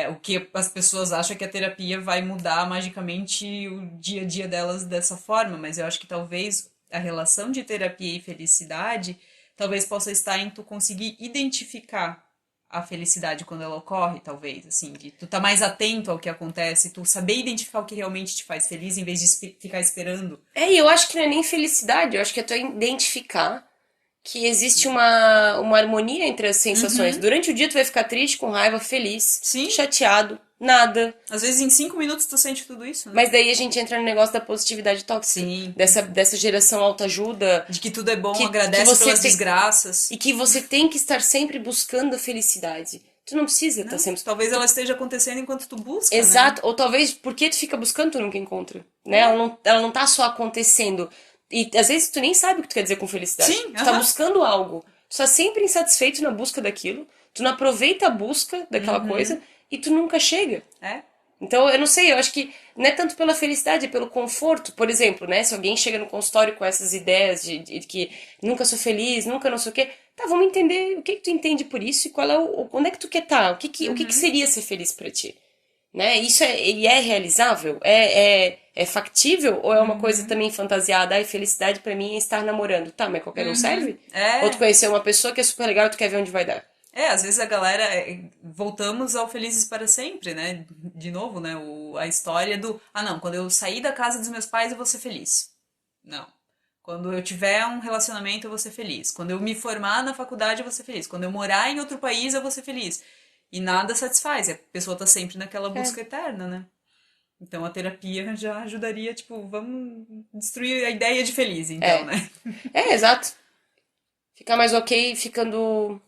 o que as pessoas acham que a terapia vai mudar magicamente o dia a dia delas dessa forma, mas eu acho que talvez a relação de terapia e felicidade talvez possa estar em tu conseguir identificar a felicidade quando ela ocorre, talvez, assim, de tu tá mais atento ao que acontece, tu saber identificar o que realmente te faz feliz, em vez de ficar esperando. E eu acho que não é nem felicidade, eu acho que é tu identificar que existe uma harmonia entre as sensações. Durante o dia tu vai ficar triste, com raiva, feliz, chateado, nada. Às vezes em 5 minutos tu sente tudo isso, né? Mas daí a gente entra no negócio da positividade tóxica. Dessa geração autoajuda. De que tudo é bom, agradece pelas desgraças. E que você tem que estar sempre buscando a felicidade. Tu não precisa estar sempre... Talvez ela esteja acontecendo enquanto tu busca, Exato. né? Ou talvez, porque tu fica buscando, tu nunca encontra. Né? Ela não tá só acontecendo. E às vezes tu nem sabe o que tu quer dizer com felicidade. Tu tá buscando algo. Tu tá sempre insatisfeito na busca daquilo. Tu não aproveita a busca daquela coisa. E tu nunca chega. Então, eu não sei, eu acho que não é tanto pela felicidade, é pelo conforto. Por exemplo, né, se alguém chega no consultório com essas ideias de que nunca sou feliz, nunca não sei o quê, tá, vamos entender o que tu entende por isso e qual é onde é que tu quer estar, o que seria ser feliz pra ti. Né? Isso é realizável? É factível? Ou é uma coisa também fantasiada? Felicidade pra mim é estar namorando. Tá, mas qualquer um serve? Ou tu conhecer uma pessoa que é super legal e tu quer ver onde vai dar. Às vezes a galera. Voltamos ao Felizes para Sempre, né? De novo, né? A história do. Ah, não, quando eu sair da casa dos meus pais eu vou ser feliz. Não. Quando eu tiver um relacionamento eu vou ser feliz. Quando eu me formar na faculdade eu vou ser feliz. Quando eu morar em outro país eu vou ser feliz. E nada satisfaz. A pessoa tá sempre naquela busca eterna, né? Então a terapia já ajudaria, tipo, vamos destruir a ideia de feliz, então, né? Exato. Ficar mais ok ficando.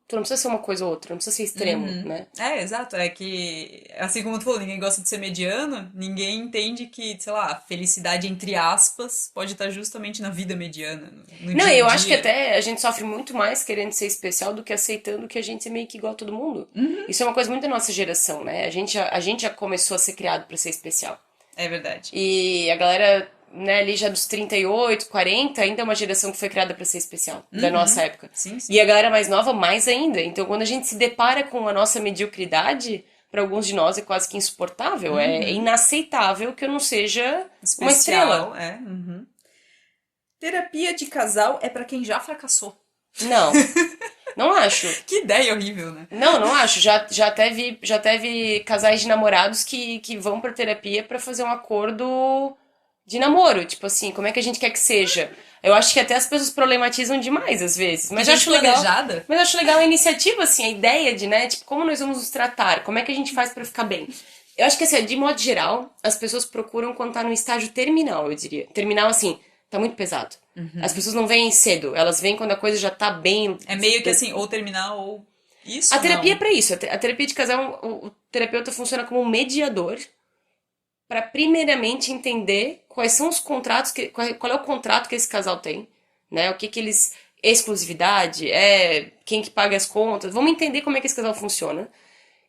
Tu não precisa ser uma coisa ou outra, não precisa ser extremo, né? Exato. É que, assim como tu falou, ninguém gosta de ser mediano, ninguém entende que, sei lá, a felicidade, entre aspas, pode estar justamente na vida mediana, no Não, dia a eu acho que dia. até a gente sofre muito mais querendo ser especial do que aceitando que a gente é meio que igual a todo mundo. Isso é uma coisa muito da nossa geração, né? A gente já começou a ser criado pra ser especial. É verdade. E a galera, né, ali já dos 38, 40, ainda é uma geração que foi criada pra ser especial, da nossa época. Sim, sim. E a galera mais nova, mais ainda. Então, quando a gente se depara com a nossa mediocridade, pra alguns de nós é quase que insuportável. É inaceitável que eu não seja uma estrela. Especial, é. Terapia de casal é pra quem já fracassou. Não, não acho. Que ideia horrível, né? Não, não acho. Já teve casais de namorados que vão pra terapia pra fazer um acordo de namoro. Tipo assim, como é que a gente quer que seja? Eu acho que até as pessoas problematizam demais às vezes. Mas eu gente acho legal. planejada. Mas eu acho legal a iniciativa, assim, a ideia de, né, tipo, como nós vamos nos tratar? Como é que a gente faz pra ficar bem? Eu acho que, assim, de modo geral, as pessoas procuram quando tá no estágio terminal, eu diria. Terminal, assim, tá muito pesado. As pessoas não vêm cedo, elas vêm quando a coisa já tá bem. É meio que assim, ou terminar ou isso, A terapia é não. pra isso. A terapia de casal, o terapeuta funciona como um mediador pra primeiramente entender quais são os contratos, qual é o contrato que esse casal tem, né? O que que eles... Exclusividade, quem que paga as contas. Vamos entender como é que esse casal funciona.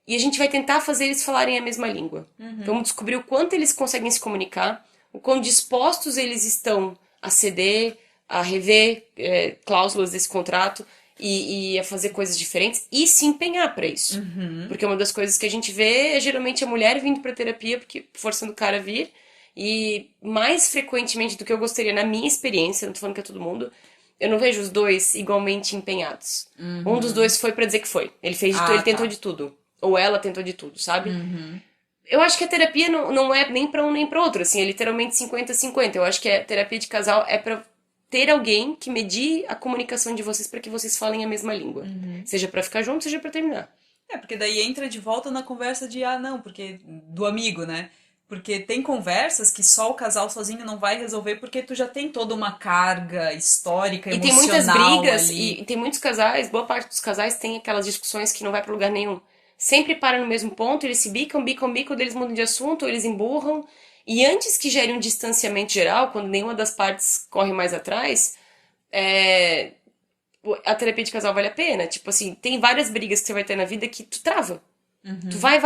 E a gente vai tentar fazer eles falarem a mesma língua. Vamos descobrir o quanto eles conseguem se comunicar, o quão dispostos eles estão a ceder, a rever cláusulas desse contrato e a fazer coisas diferentes e se empenhar pra isso. Porque uma das coisas que a gente vê é geralmente a mulher vindo pra terapia, porque forçando o cara a vir, e mais frequentemente do que eu gostaria, na minha experiência, não tô falando que é todo mundo, eu não vejo os dois igualmente empenhados. Um dos dois foi pra dizer que foi. Ele fez de tudo, Ah, ele tentou tá. de tudo. Ou ela tentou de tudo, sabe? Eu acho que a terapia não é nem pra um nem pra outro, assim, é literalmente 50-50. Eu acho que a terapia de casal é pra ter alguém que medie a comunicação de vocês pra que vocês falem a mesma língua. Seja pra ficar junto, seja pra terminar. Porque daí entra de volta na conversa de, ah, não, porque do amigo, né? Porque tem conversas que só o casal sozinho não vai resolver porque tu já tem toda uma carga histórica, E tem muitas emocional brigas, ali. e tem muitos casais, boa parte dos casais tem aquelas discussões que não vai pra lugar nenhum. Sempre para no mesmo ponto, eles se bicam, bicam, bicam, daí eles mudam de assunto, ou eles emburram. E antes que gere um distanciamento geral, quando nenhuma das partes corre mais atrás, a terapia de casal vale a pena. Tipo assim, tem várias brigas que você vai ter na vida que tu trava. Tu vai,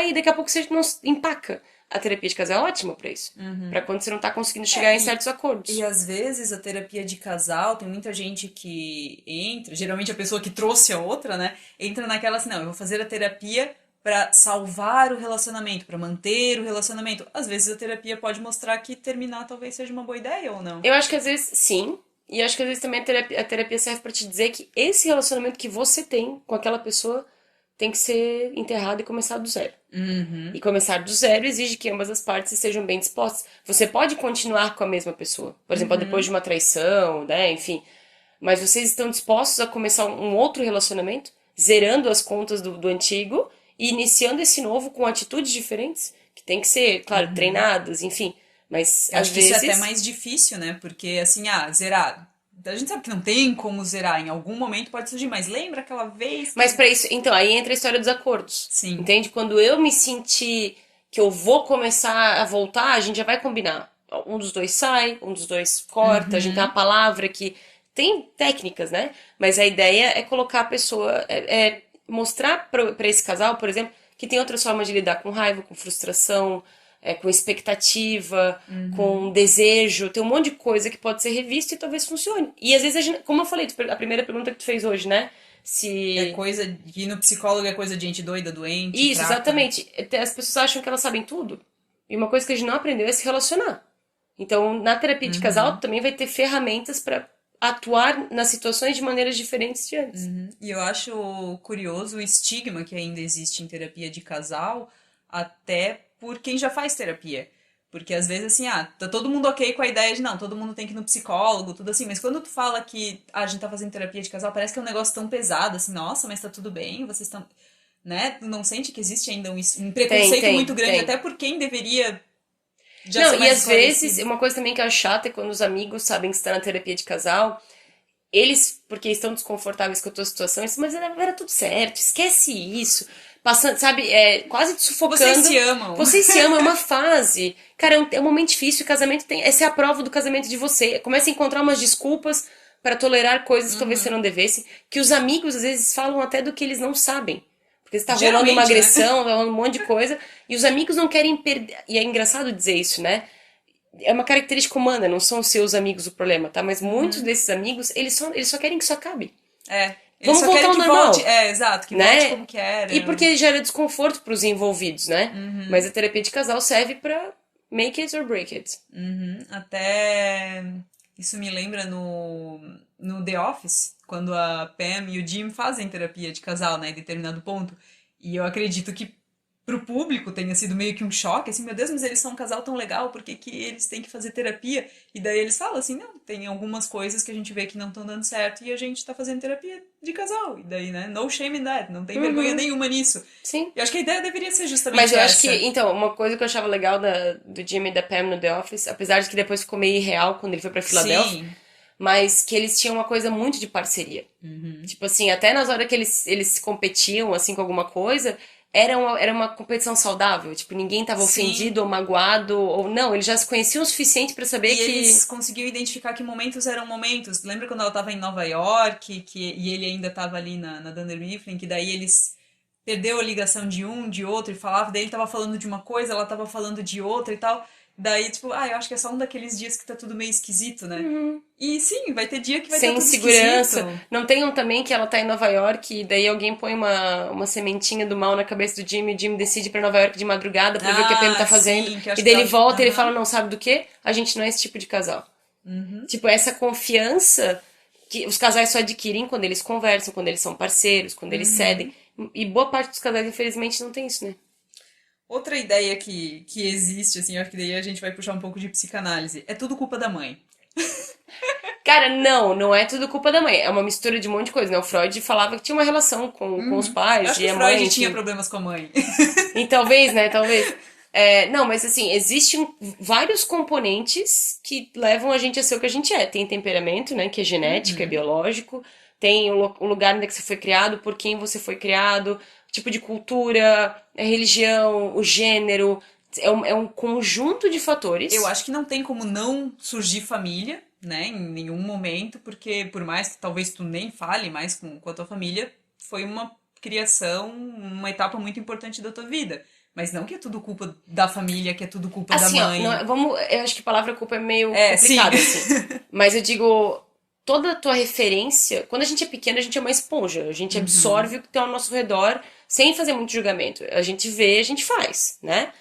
e daqui a pouco você não empaca. A terapia de casal é ótima pra isso. Pra quando você não tá conseguindo chegar em certos acordos. E às vezes a terapia de casal, tem muita gente que entra, geralmente a pessoa que trouxe a outra, né, entra naquela assim, não, eu vou fazer a terapia pra salvar o relacionamento, pra manter o relacionamento. Às vezes a terapia pode mostrar que terminar talvez seja uma boa ideia ou não. Eu acho que às vezes sim. E acho que às vezes também a terapia serve pra te dizer que esse relacionamento que você tem com aquela pessoa tem que ser enterrado e começar do zero. E começar do zero exige que ambas as partes estejam bem dispostas. Você pode continuar com a mesma pessoa. Por exemplo, depois de uma traição, né? Enfim. Mas vocês estão dispostos a começar um outro relacionamento, zerando as contas do antigo e iniciando esse novo com atitudes diferentes, que tem que ser, claro, treinadas, enfim. Mas Eu às acho que isso é até vezes. mais difícil, né? Porque assim, zerar. A gente sabe que não tem como zerar, em algum momento pode surgir, mas lembra aquela vez Mas que... pra isso, então, aí entra a história dos acordos. Sim. Entende? Quando eu me sentir que eu vou começar a voltar, a gente já vai combinar. Um dos dois sai, um dos dois corta, a gente tem uma palavra que tem técnicas, né? Mas a ideia é colocar a pessoa, mostrar pra esse casal, por exemplo, que tem outras formas de lidar com raiva, com frustração, com expectativa, com desejo, tem um monte de coisa que pode ser revista e talvez funcione. E às vezes, como eu falei, a primeira pergunta que tu fez hoje, né? É Se... coisa de ir no psicólogo é coisa de gente doida, doente, Isso, fraca. exatamente. As pessoas acham que elas sabem tudo. E uma coisa que a gente não aprendeu é se relacionar. Então, na terapia de casal, tu também vai ter ferramentas pra atuar nas situações de maneiras diferentes de antes. E eu acho curioso o estigma que ainda existe em terapia de casal, até por quem já faz terapia. Porque às vezes assim, tá todo mundo ok com a ideia de não, todo mundo tem que ir no psicólogo, tudo assim, mas quando tu fala que a gente tá fazendo terapia de casal, parece que é um negócio tão pesado, assim, nossa, mas tá tudo bem, vocês estão. Né? Tu não sente que existe ainda um preconceito muito grande, tem. até por quem deveria já Não, ser e mais às vezes, esclarecido. uma coisa também que eu acho chata é quando os amigos sabem que está na terapia de casal, eles, porque estão desconfortáveis com a tua situação, eles dizem, mas era tudo certo, esquece isso. Passando, sabe, quase te Vocês sufocando. se amam. Vocês se amam, é uma fase. Cara, é um momento difícil, o casamento tem. Essa é a prova do casamento de você. Começa a encontrar umas desculpas para tolerar coisas que talvez você não devesse, que os amigos às vezes falam até do que eles não sabem. Porque está rolando uma Geralmente, né? agressão, tá rolando um monte de coisa, e os amigos não querem perder. E é engraçado dizer isso, né? É uma característica humana, não são os seus amigos o problema, tá? Mas muitos desses amigos, eles só querem que isso acabe. É. Eles Vamos só voltar querem ao que volte. normal, É, exato, que volte né? como que era. E porque gera desconforto pros envolvidos, né? Mas a terapia de casal serve pra make it or break it. Até isso me lembra no The Office, quando a Pam e o Jim fazem terapia de casal, né, em determinado ponto. E eu acredito que pro público tenha sido meio que um choque, assim, meu Deus, mas eles são um casal tão legal, por que que eles têm que fazer terapia? E daí eles falam assim, não, tem algumas coisas que a gente vê que não estão dando certo e a gente tá fazendo terapia de casal. E daí, né, no shame in that, não tem vergonha nenhuma nisso. Sim. Eu acho que a ideia deveria ser justamente Mas eu essa. acho que, então, uma coisa que eu achava legal do Jimmy e da Pam no The Office, apesar de que depois ficou meio irreal quando ele foi pra Filadélfia, Sim. mas que eles tinham uma coisa muito de parceria. Tipo assim, até nas horas que eles competiam, assim, com alguma coisa, era uma competição saudável. Tipo, ninguém tava Sim. ofendido ou magoado, ou não, eles já se conheciam o suficiente pra saber E que... eles conseguiam identificar que momentos eram momentos. Lembra quando ela tava em Nova York, e ele ainda tava ali na Dunder Mifflin, que daí eles perdeu a ligação de um, de outro, e falava, daí ele tava falando de uma coisa, ela tava falando de outra e tal. Daí, tipo, eu acho que é só um daqueles dias que tá tudo meio esquisito, né? E sim, vai ter dia que vai estar Sem tudo segurança. esquisito. Não tem um também que ela tá em Nova York e daí alguém põe uma sementinha do mal na cabeça do Jimmy e o Jimmy decide ir pra Nova York de madrugada pra ver o que a Pam tá fazendo. Sim, que eu acho E que daí ele tá. volta e ele Aham. fala, não, sabe do quê? A gente não é esse tipo de casal. Tipo, essa confiança que os casais só adquirem quando eles conversam, quando eles são parceiros, quando eles cedem. E boa parte dos casais, infelizmente, não tem isso, né? Outra ideia que existe, assim, eu acho que daí a gente vai puxar um pouco de psicanálise. É tudo culpa da mãe. Cara, não é tudo culpa da mãe. É uma mistura de um monte de coisa, né? O Freud falava que tinha uma relação com os Eu pais acho que e o a mãe, Freud tinha enfim. problemas com a mãe. E talvez, né? Talvez. Não, mas assim, existem vários componentes que levam a gente a ser o que a gente é. Tem temperamento, né? Que é genético, é biológico. Tem o lugar onde é que você foi criado, por quem você foi criado, o tipo de cultura, a religião, o gênero. É um conjunto de fatores. Eu acho que não tem como não surgir família, né, em nenhum momento, porque por mais que talvez tu nem fale mais com a tua família, foi uma criação, uma etapa muito importante da tua vida. Mas não que é tudo culpa da família, que é tudo culpa da Assim, ó, não, mãe. eu acho que a palavra culpa é meio É, sim. complicada, assim. Mas eu digo, toda a tua referência, quando a gente é pequena, a gente é uma esponja. A gente absorve o que tem ao nosso redor sem fazer muito julgamento. A gente vê, a gente faz, né?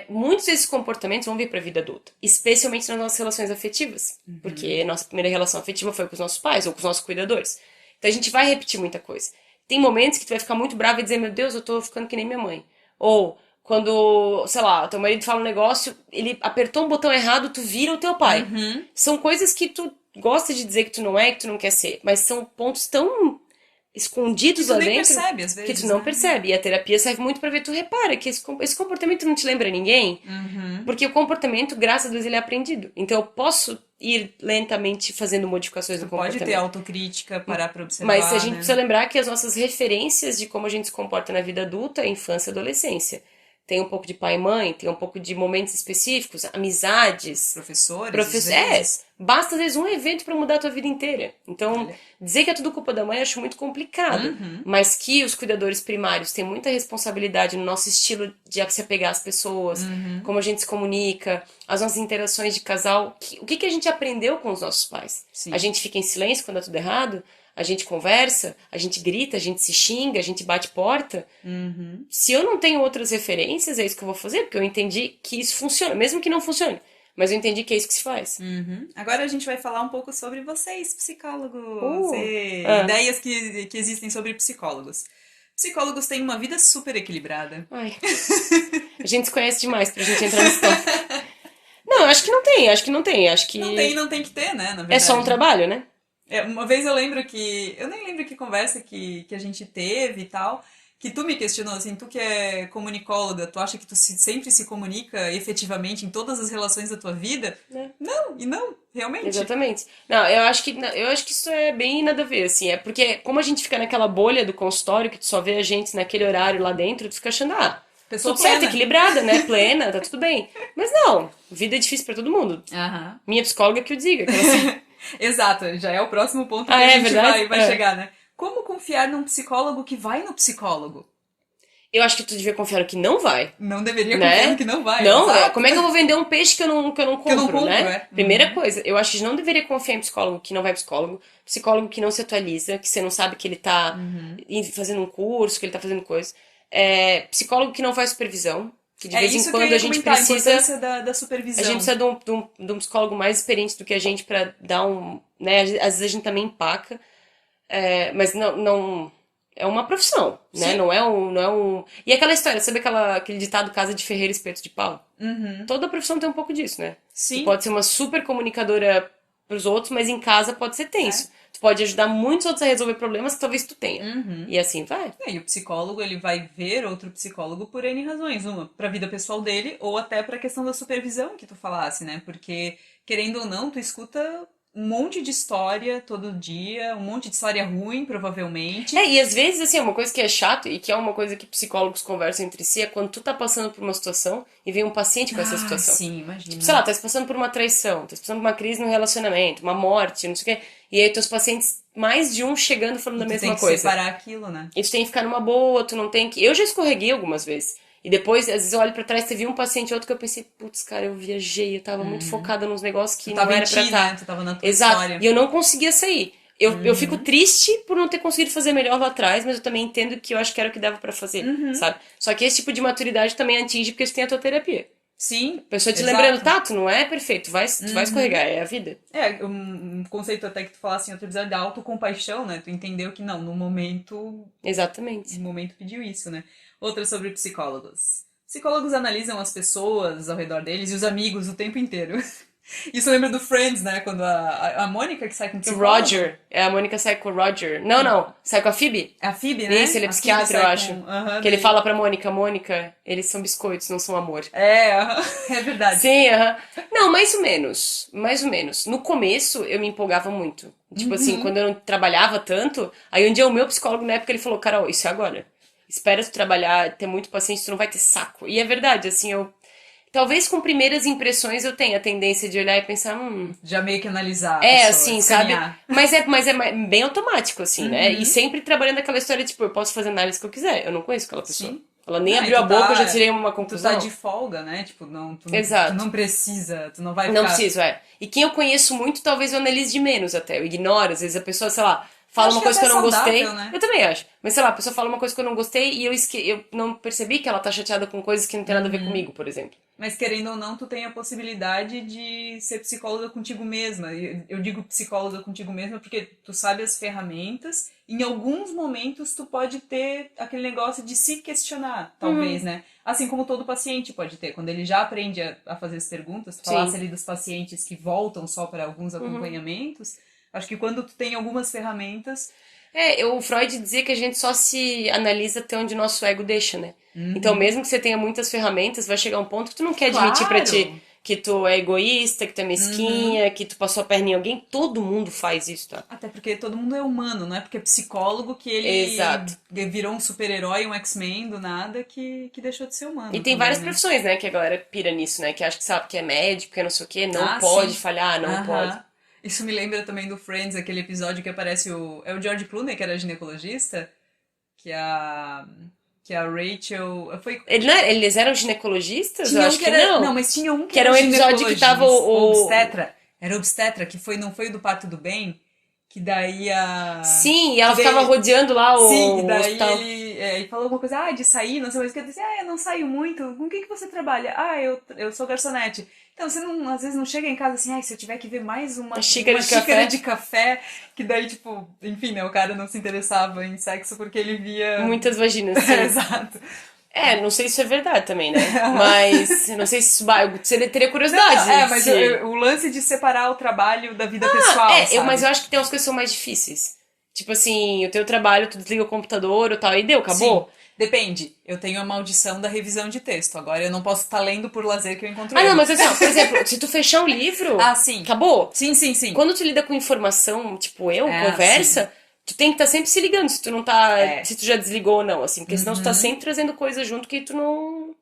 Muitos desses comportamentos vão vir pra vida adulta, especialmente nas nossas relações afetivas. Porque nossa primeira relação afetiva foi com os nossos pais ou com os nossos cuidadores. Então a gente vai repetir muita coisa. Tem momentos que tu vai ficar muito bravo e dizer, meu Deus, eu tô ficando que nem minha mãe. Ou quando, sei lá, teu marido fala um negócio, ele apertou um botão errado, tu vira o teu pai. São coisas que tu gosta de dizer que tu não é, que tu não quer ser, mas são pontos tão escondidos Que tu lá nem dentro percebe, às que vezes, tu não né? percebe. E a terapia serve muito pra ver, tu repara que esse comportamento não te lembra ninguém, porque o comportamento, graças a Deus, ele é aprendido. Então eu posso ir lentamente fazendo modificações no Tu pode ter comportamento. autocrítica, parar pra Mas a observar, gente né? precisa lembrar que as nossas referências de como a gente se comporta na vida adulta é infância e adolescência. Tem um pouco de pai e mãe, tem um pouco de momentos específicos, amizades, Professores, às vezes. basta às vezes um evento pra mudar a tua vida inteira. Então, Olha. dizer que é tudo culpa da mãe eu acho muito complicado. Mas que os cuidadores primários têm muita responsabilidade no nosso estilo de se apegar às pessoas, como a gente se comunica, as nossas interações de casal. O que a gente aprendeu com os nossos pais? Sim. A gente fica em silêncio quando é tudo errado? A gente conversa, a gente grita, a gente se xinga, a gente bate porta. Se eu não tenho outras referências, é isso que eu vou fazer, porque eu entendi que isso funciona, mesmo que não funcione. Mas eu entendi que é isso que se faz. Uhum. Agora a gente vai falar um pouco sobre vocês, psicólogos, Ah. ideias que existem sobre psicólogos. Psicólogos têm uma vida super equilibrada. Ai. A gente se conhece demais pra gente entrar nesse tópico. Não, acho que não tem, acho que não tem. Acho que Não tem que ter, né, na verdade. é só um trabalho, né? Uma vez eu lembro que... Eu nem lembro que conversa que a gente teve e tal, que tu me questionou, assim, tu que é comunicóloga, tu acha que tu sempre se comunica efetivamente em todas as relações da tua vida? É. Não, realmente. Exatamente. Não, eu acho que isso é bem nada a ver, assim. É porque, como a gente fica naquela bolha do consultório, que tu só vê a gente naquele horário lá dentro, tu fica achando, Pessoa tudo certo, plena. equilibrada, né? Plena, tá tudo bem. Mas não, vida é difícil pra todo mundo. Aham. Minha psicóloga que o diga. Que ela... Exato, já é o próximo ponto que Ah, a é gente verdade? vai É. chegar, né? Como confiar num psicólogo que vai no psicólogo? Eu acho que tu devia confiar no que não vai. Não deveria Né? confiar no que não vai. Não, exato. como é que eu vou vender um peixe que eu não compro, eu não compro, né? é. Primeira coisa, eu acho que não deveria confiar em psicólogo que não vai psicólogo, psicólogo que não se atualiza, que você não sabe que ele tá fazendo um curso, que ele tá fazendo coisa. Psicólogo que não faz supervisão, que de vez em isso quando que eu ia a gente comentar, precisa... a importância da supervisão. A gente precisa de um psicólogo mais experiente do que a gente pra dar um... Né? Às vezes a gente também empaca, mas não... É uma profissão, né? Sim. Não é um... E aquela história, sabe aquele ditado casa de ferreiro, espeto de pau? Toda profissão tem um pouco disso, né? Sim. Tu pode ser uma super comunicadora pros outros, mas em casa pode ser tenso. Tu pode ajudar muitos outros a resolver problemas que talvez tu tenha. E assim vai. E o psicólogo, ele vai ver outro psicólogo por N razões. Uma, pra vida pessoal dele, ou até pra questão da supervisão que tu falasse, né? Porque, querendo ou não, tu escuta um monte de história todo dia, um monte de história ruim, provavelmente. E às vezes, assim, uma coisa que é chato e que é uma coisa que psicólogos conversam entre si é quando tu tá passando por uma situação e vem um paciente com essa situação. Sim, imagina. Tipo, sei lá, tá passando por uma traição, tá passando por uma crise no relacionamento, uma morte, não sei o quê. E aí teus pacientes, mais de um chegando falando da mesma tem que coisa. separar aquilo, né? E tu tem que ficar numa boa, tu não tem que... Eu já escorreguei algumas vezes. E depois, às vezes eu olho pra trás, teve um paciente e outro que eu pensei, putz, cara, eu viajei, eu tava muito focada nos negócios que Tu não tava em era pra ti, estar. né? Tu tava na tua Exato. história. E eu não conseguia sair. Eu fico triste por não ter conseguido fazer melhor lá atrás, mas eu também entendo que eu acho que era o que dava pra fazer, sabe? Só que esse tipo de maturidade também atinge porque tu tem a tua terapia. Sim. A pessoa te exato. lembrando, tá, tu não é perfeito, tu vai escorregar, é a vida. Um conceito até que tu falasse em outro episódio da autocompaixão, né? Tu entendeu que não, no momento Exatamente. o momento pediu isso, né? Outra sobre psicólogos. Psicólogos analisam as pessoas ao redor deles e os amigos o tempo inteiro. Isso lembra do Friends, né? Quando a Mônica que sai com o O psicólogo. Roger, a Mônica sai com o Roger. Não, sai com a Phoebe. A Phoebe, né? Isso, ele é A psiquiatra, Phoebe eu sai acho. com- Que ele fala pra Mônica, eles são biscoitos, não são amor. É verdade. Sim, Não, mais ou menos. Mais ou menos. No começo, eu me empolgava muito. Tipo assim, quando eu não trabalhava tanto, aí um dia o meu psicólogo, na época, ele falou, Carol, isso é agora. Espera tu trabalhar, ter muito paciente, tu não vai ter saco. E é verdade, assim, talvez com primeiras impressões eu tenha a tendência de olhar e pensar, Já meio que analisar a pessoa, assim, sabe? escanear. Mas é bem automático, assim, né? E sempre trabalhando aquela história, tipo, eu posso fazer a análise que eu quiser. Eu não conheço aquela pessoa. Sim. Ela nem Não, abriu e a tu boca, tá- eu já tirei uma Tu conclusão. tá de folga, né? Tipo, Exato. tu não precisa, tu não vai ficar... Não preciso, E quem eu conheço muito, talvez eu analise de menos até. Eu ignoro, às vezes a pessoa, sei lá, fala Acho uma que coisa que até eu não é saudável, gostei. né? Eu também acho. Mas sei lá, a pessoa fala uma coisa que eu não gostei e eu não percebi que ela tá chateada com coisas que não tem nada a ver comigo, por exemplo. Mas querendo ou não, tu tem a possibilidade de ser psicóloga contigo mesma. E eu digo psicóloga contigo mesma porque tu sabe as ferramentas. Em alguns momentos tu pode ter aquele negócio de se questionar, talvez, né? Assim como todo paciente pode ter. Quando ele já aprende a fazer as perguntas, tu falasse ali dos pacientes que voltam só para alguns acompanhamentos. Acho que quando tu tem algumas ferramentas... O Freud dizia que a gente só se analisa até onde nosso ego deixa, né? Então, mesmo que você tenha muitas ferramentas, vai chegar um ponto que tu não quer admitir pra ti que tu é egoísta, que tu é mesquinha, que tu passou a perna em alguém. Todo mundo faz isso, tá? Até porque todo mundo é humano, não é porque é psicólogo que ele Exato. virou um super-herói, um X-Men do nada, que deixou de ser humano. E tem também, várias né? profissões, né, que a galera pira nisso, né? Que acha que sabe que é médico, que é não sei o quê, não Ah, pode sim. falhar, não pode. Isso me lembra também do Friends, aquele episódio que aparece É o George Clooney, que era ginecologista, que a Rachel... Eles eram ginecologistas? Tinha Eu um acho que que era... não. Não, mas tinha um Que era um episódio que tava o- Obstetra. Era obstetra, que não foi o do Parto do Bem, que daí a... Sim, e ela ficava rodeando lá o Sim, e daí hospital. ele falou alguma coisa, de sair, não sei mais o que. Eu disse, eu não saio muito. Com o que você trabalha? Eu sou garçonete. Então, você não, às vezes não chega em casa assim, se eu tiver que ver mais uma xícara de café, que daí, tipo, enfim, né, o cara não se interessava em sexo porque ele via... Muitas vaginas, sim. Exato. Não sei se isso é verdade também, né? Mas não sei se você teria curiosidade. Mas o lance de separar o trabalho da vida pessoal, sabe? Mas eu acho que tem umas coisas que são mais difíceis. Tipo assim, o teu trabalho, tu desliga o computador ou tal, e deu, acabou? Sim. Depende. Eu tenho a maldição da revisão de texto. Agora eu não posso estar lendo por lazer que eu encontro Não, mas assim, ó, por exemplo, se tu fechar um livro, sim. acabou. Sim. Quando tu lida com informação, tipo conversa, sim. Tu tem que estar sempre se ligando se tu não tá. Se tu já desligou ou não, assim, porque senão tu tá sempre trazendo coisa junto que tu não.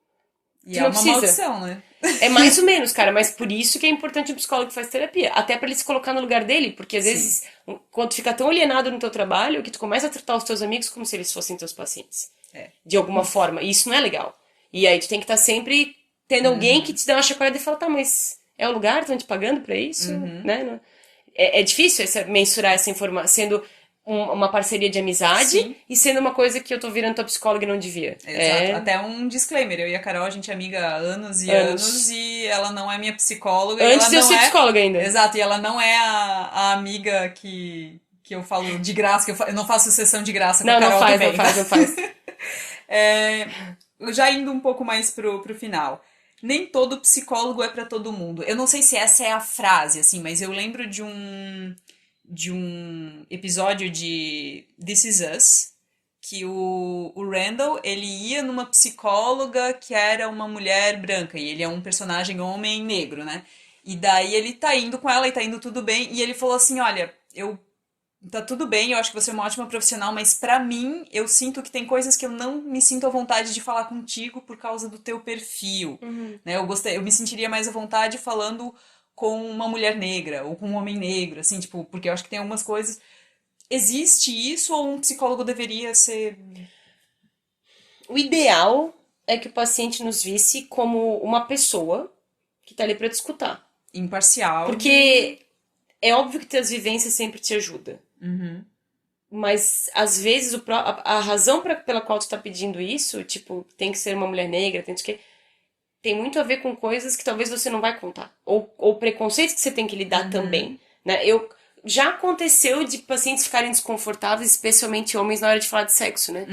E é uma maldição, né? É mais ou menos, cara, mas por isso que é importante o psicólogo que faz terapia. Até pra ele se colocar no lugar dele, porque às vezes, quando tu fica tão alienado no teu trabalho, que tu começa a tratar os teus amigos como se eles fossem teus pacientes. De alguma forma. E isso não é legal. E aí tu tem que estar sempre tendo alguém que te dá uma chacoalhada e fala, tá, mas é o lugar, estão te pagando pra isso? Né? É difícil mensurar essa informação, sendo uma parceria de amizade e sendo uma coisa que eu tô virando tua psicóloga e não devia. Exato. Até um disclaimer. Eu e a Carol, a gente é amiga há anos e anos e ela não é minha psicóloga. Antes de eu ser psicóloga ainda. Exato. E ela não é a amiga que eu falo de graça, que eu não faço sessão de graça com a Carol também. Não faz. Já indo um pouco mais pro final. Nem todo psicólogo é pra todo mundo. Eu não sei se essa é a frase, assim, mas eu lembro de um episódio de This Is Us, que o Randall, ele ia numa psicóloga que era uma mulher branca, e ele é um personagem homem negro, né? E daí ele tá indo com ela e tá indo tudo bem, e ele falou assim, olha, tá tudo bem, eu acho que você é uma ótima profissional, mas pra mim, eu sinto que tem coisas que eu não me sinto à vontade de falar contigo por causa do teu perfil. Né? Eu me sentiria mais à vontade falando com uma mulher negra ou com um homem negro, assim, tipo, porque eu acho que tem algumas coisas... Existe isso ou um psicólogo deveria ser... O ideal é que o paciente nos visse como uma pessoa que tá ali pra te escutar. Imparcial. Porque é óbvio que teus vivências sempre te ajudam. Mas, às vezes, a razão pela qual tu tá pedindo isso, tipo, tem que ser uma mulher negra, tem muito a ver com coisas que talvez você não vai contar. Ou preconceitos que você tem que lidar também. Né? Já aconteceu de pacientes ficarem desconfortáveis, especialmente homens, na hora de falar de sexo, né?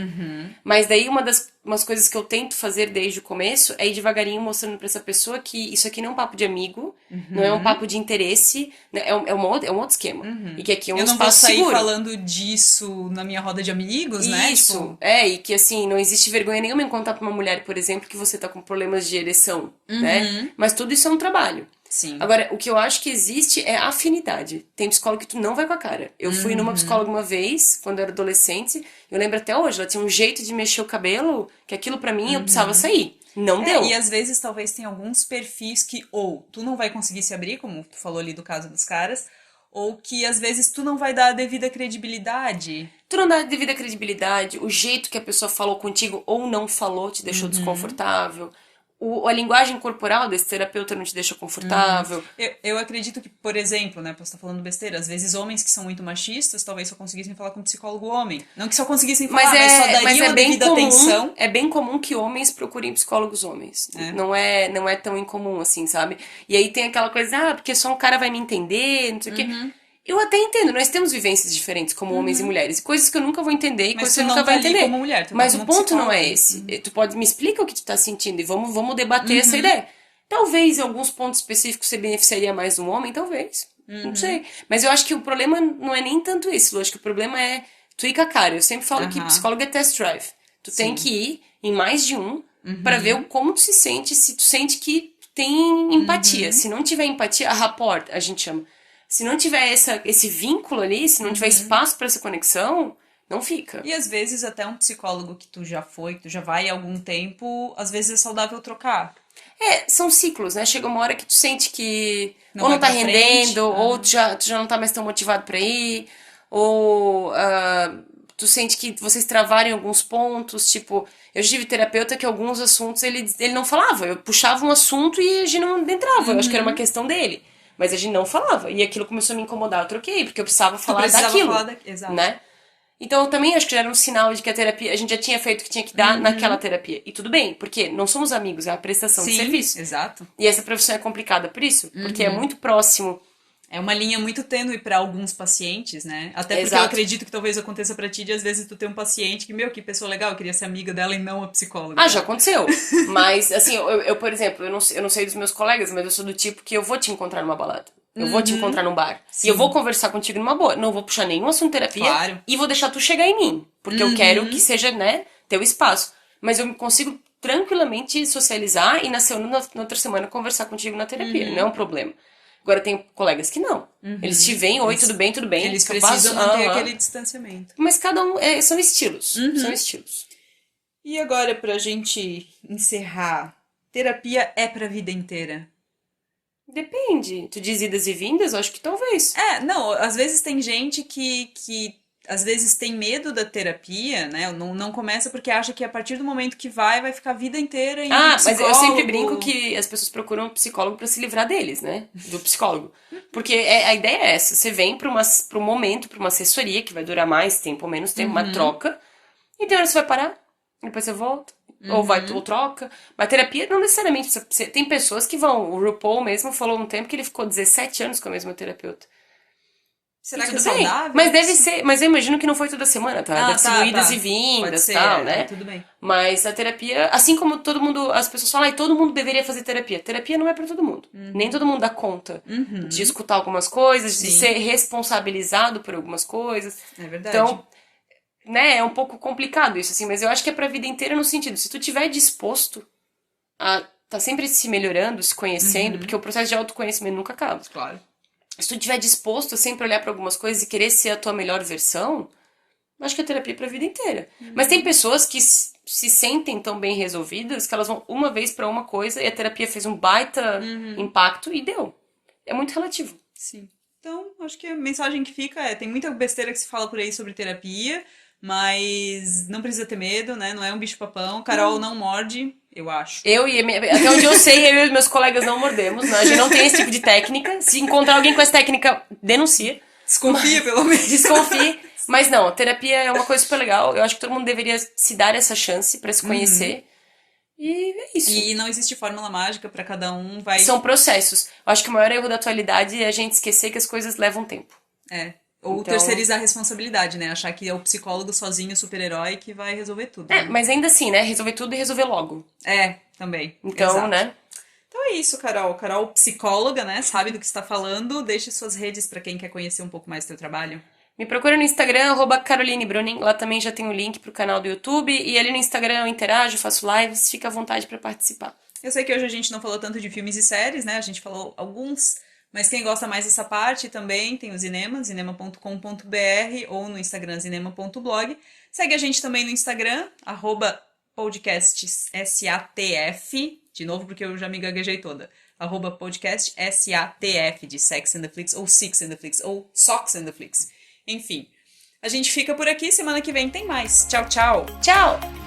Mas daí umas coisas que eu tento fazer desde o começo é ir devagarinho mostrando pra essa pessoa que isso aqui não é um papo de amigo, não é um papo de interesse, né? é um outro esquema. E que aqui é um espaço seguro. Eu não vou sair falando disso na minha roda de amigos, né? Isso, tipo... e que assim, não existe vergonha nenhuma em contar pra uma mulher, por exemplo, que você tá com problemas de ereção, né? Mas tudo isso é um trabalho. Sim. Agora, o que eu acho que existe é afinidade. Tem psicólogo que tu não vai com a cara. Eu fui numa psicóloga uma vez, quando eu era adolescente, eu lembro até hoje, ela tinha um jeito de mexer o cabelo, que aquilo pra mim eu precisava sair. Não deu. E às vezes talvez tem alguns perfis que ou tu não vai conseguir se abrir, como tu falou ali do caso dos caras, ou que às vezes tu não vai dar a devida credibilidade. Tu não dá a devida credibilidade, o jeito que a pessoa falou contigo ou não falou te deixou desconfortável. A linguagem corporal desse terapeuta não te deixa confortável. Eu acredito que, por exemplo, né, posso estar falando besteira, às vezes homens que são muito machistas talvez só conseguissem falar com um psicólogo homem. Não que só conseguissem falar, mas só daria uma devida atenção. É bem comum que homens procurem psicólogos homens. Não é tão incomum assim, sabe? E aí tem aquela coisa, porque só um cara vai me entender, não sei o quê. Eu até entendo, nós temos vivências diferentes como homens e mulheres. Coisas que eu nunca vou entender e coisas que eu nunca vou entender. Como mulher, mas o ponto não é esse. Tu pode me explicar o que tu tá sentindo e vamos debater essa ideia. Talvez em alguns pontos específicos você beneficiaria mais um homem, talvez. Não sei. Mas eu acho que o problema não é nem tanto isso, eu acho que o problema é tu ir com a cara. Eu sempre falo que psicólogo é test drive. Tu tem que ir em mais de um pra ver como tu se sente, se tu sente que tem empatia. Se não tiver empatia, a rapport, a gente chama. Se não tiver esse vínculo ali, se não tiver espaço pra essa conexão, não fica. E às vezes até um psicólogo que tu já foi, que tu já vai há algum tempo, às vezes é saudável trocar. São ciclos, né? Chega uma hora que tu sente que ou não tá rendendo, ou tu já não tá mais tão motivado pra ir, ou tu sente que vocês travaram em alguns pontos, tipo... Eu já tive terapeuta que alguns assuntos ele não falava, eu puxava um assunto e a gente não entrava, eu acho que era uma questão dele. Mas a gente não falava. E aquilo começou a me incomodar. Eu troquei, porque eu precisava falar daquilo. Exato. Né? Então, eu também acho que já era um sinal de que a terapia... A gente já tinha feito o que tinha que dar naquela terapia. E tudo bem, porque não somos amigos, é uma prestação de serviço. Exato. E essa profissão é complicada por isso. Porque é muito próximo. É uma linha muito tênue para alguns pacientes, né? Até porque Exato. eu acredito que talvez aconteça pra ti de às vezes tu ter um paciente que, que pessoa legal, eu queria ser amiga dela e não a psicóloga. Ah, já aconteceu. Mas, assim, eu por exemplo, eu não sei dos meus colegas, mas eu sou do tipo que eu vou te encontrar numa balada. Eu vou te encontrar num bar. Sim. E eu vou conversar contigo numa boa. Não vou puxar nenhum assunto terapia. Claro. E vou deixar tu chegar em mim. Porque eu quero que seja, né, teu espaço. Mas eu consigo tranquilamente socializar e na outra semana conversar contigo na terapia. Não é um problema. Agora, tem colegas que não. Eles te veem, oi, tudo bem, tudo bem. Eles precisam manter aquele distanciamento. Mas cada um, são estilos. São estilos. E agora, pra gente encerrar, terapia é pra vida inteira? Depende. Tu diz idas e vindas? Eu acho que talvez. Não, às vezes tem gente que às vezes tem medo da terapia, né? Não começa porque acha que a partir do momento que vai ficar a vida inteira indo no psicólogo. Mas eu sempre brinco que as pessoas procuram um psicólogo pra se livrar deles, né? Do psicólogo. Porque a ideia é essa. Você vem pra um momento, pra uma assessoria que vai durar mais tempo ou menos tempo, uma troca. E tem hora você vai parar, depois você volta. Ou troca. Mas terapia não necessariamente. Tem pessoas que vão. O RuPaul mesmo falou um tempo que ele ficou 17 anos com a mesma terapeuta. Será que é bem. saudável? Mas deve ser. Mas eu imagino que não foi toda semana, tá? Deve ser idas e vindas e tal, né? Tudo bem. Mas a terapia, assim como todo mundo, as pessoas falam, todo mundo deveria fazer terapia. Terapia não é pra todo mundo. Nem todo mundo dá conta de escutar algumas coisas, de ser responsabilizado por algumas coisas. É verdade. Então, né, é um pouco complicado isso, assim, mas eu acho que é pra vida inteira no sentido, se tu tiver disposto a tá sempre se melhorando, se conhecendo, porque o processo de autoconhecimento nunca acaba. Claro. Se tu estiver disposto a sempre olhar pra algumas coisas e querer ser a tua melhor versão, acho que é terapia pra vida inteira. Mas tem pessoas que se sentem tão bem resolvidas que elas vão uma vez pra uma coisa e a terapia fez um baita impacto e deu. É muito relativo. Sim. Então, acho que a mensagem que fica tem muita besteira que se fala por aí sobre terapia, mas não precisa ter medo, né? Não é um bicho-papão. Carol não morde, eu acho. Até onde eu sei, eu e meus colegas não mordemos, né? A gente não tem esse tipo de técnica. Se encontrar alguém com essa técnica, denuncia. Desconfia, pelo menos. Desconfie. Mas não, a terapia é uma coisa super legal. Eu acho que todo mundo deveria se dar essa chance pra se conhecer. E é isso. E não existe fórmula mágica pra cada um. São processos. Eu acho que o maior erro da atualidade é a gente esquecer que as coisas levam tempo. Ou Então... terceirizar a responsabilidade, né? Achar que é o psicólogo sozinho, super-herói, que vai resolver tudo. Né? Mas ainda assim, né? Resolver tudo e resolver logo. Também. Então, Exato. né? Então é isso, Carol. Carol, psicóloga, né? Sabe do que está falando. Deixe suas redes pra quem quer conhecer um pouco mais do teu trabalho. Me procura no Instagram, @CarolineBruning. Lá também já tem o link pro canal do YouTube. E ali no Instagram eu interajo, faço lives. Fica à vontade pra participar. Eu sei que hoje a gente não falou tanto de filmes e séries, né? A gente falou alguns, mas quem gosta mais dessa parte também tem o Zinema, zinema.com.br ou no Instagram, zinema.blog. Segue a gente também no Instagram, @podcastsatf, de novo porque eu já me gaguejei toda, @podcastsatf, de Sex and the Flix, ou Six and the Flix, ou Socks and the Flix. Enfim, a gente fica por aqui, semana que vem tem mais. Tchau, tchau! Tchau!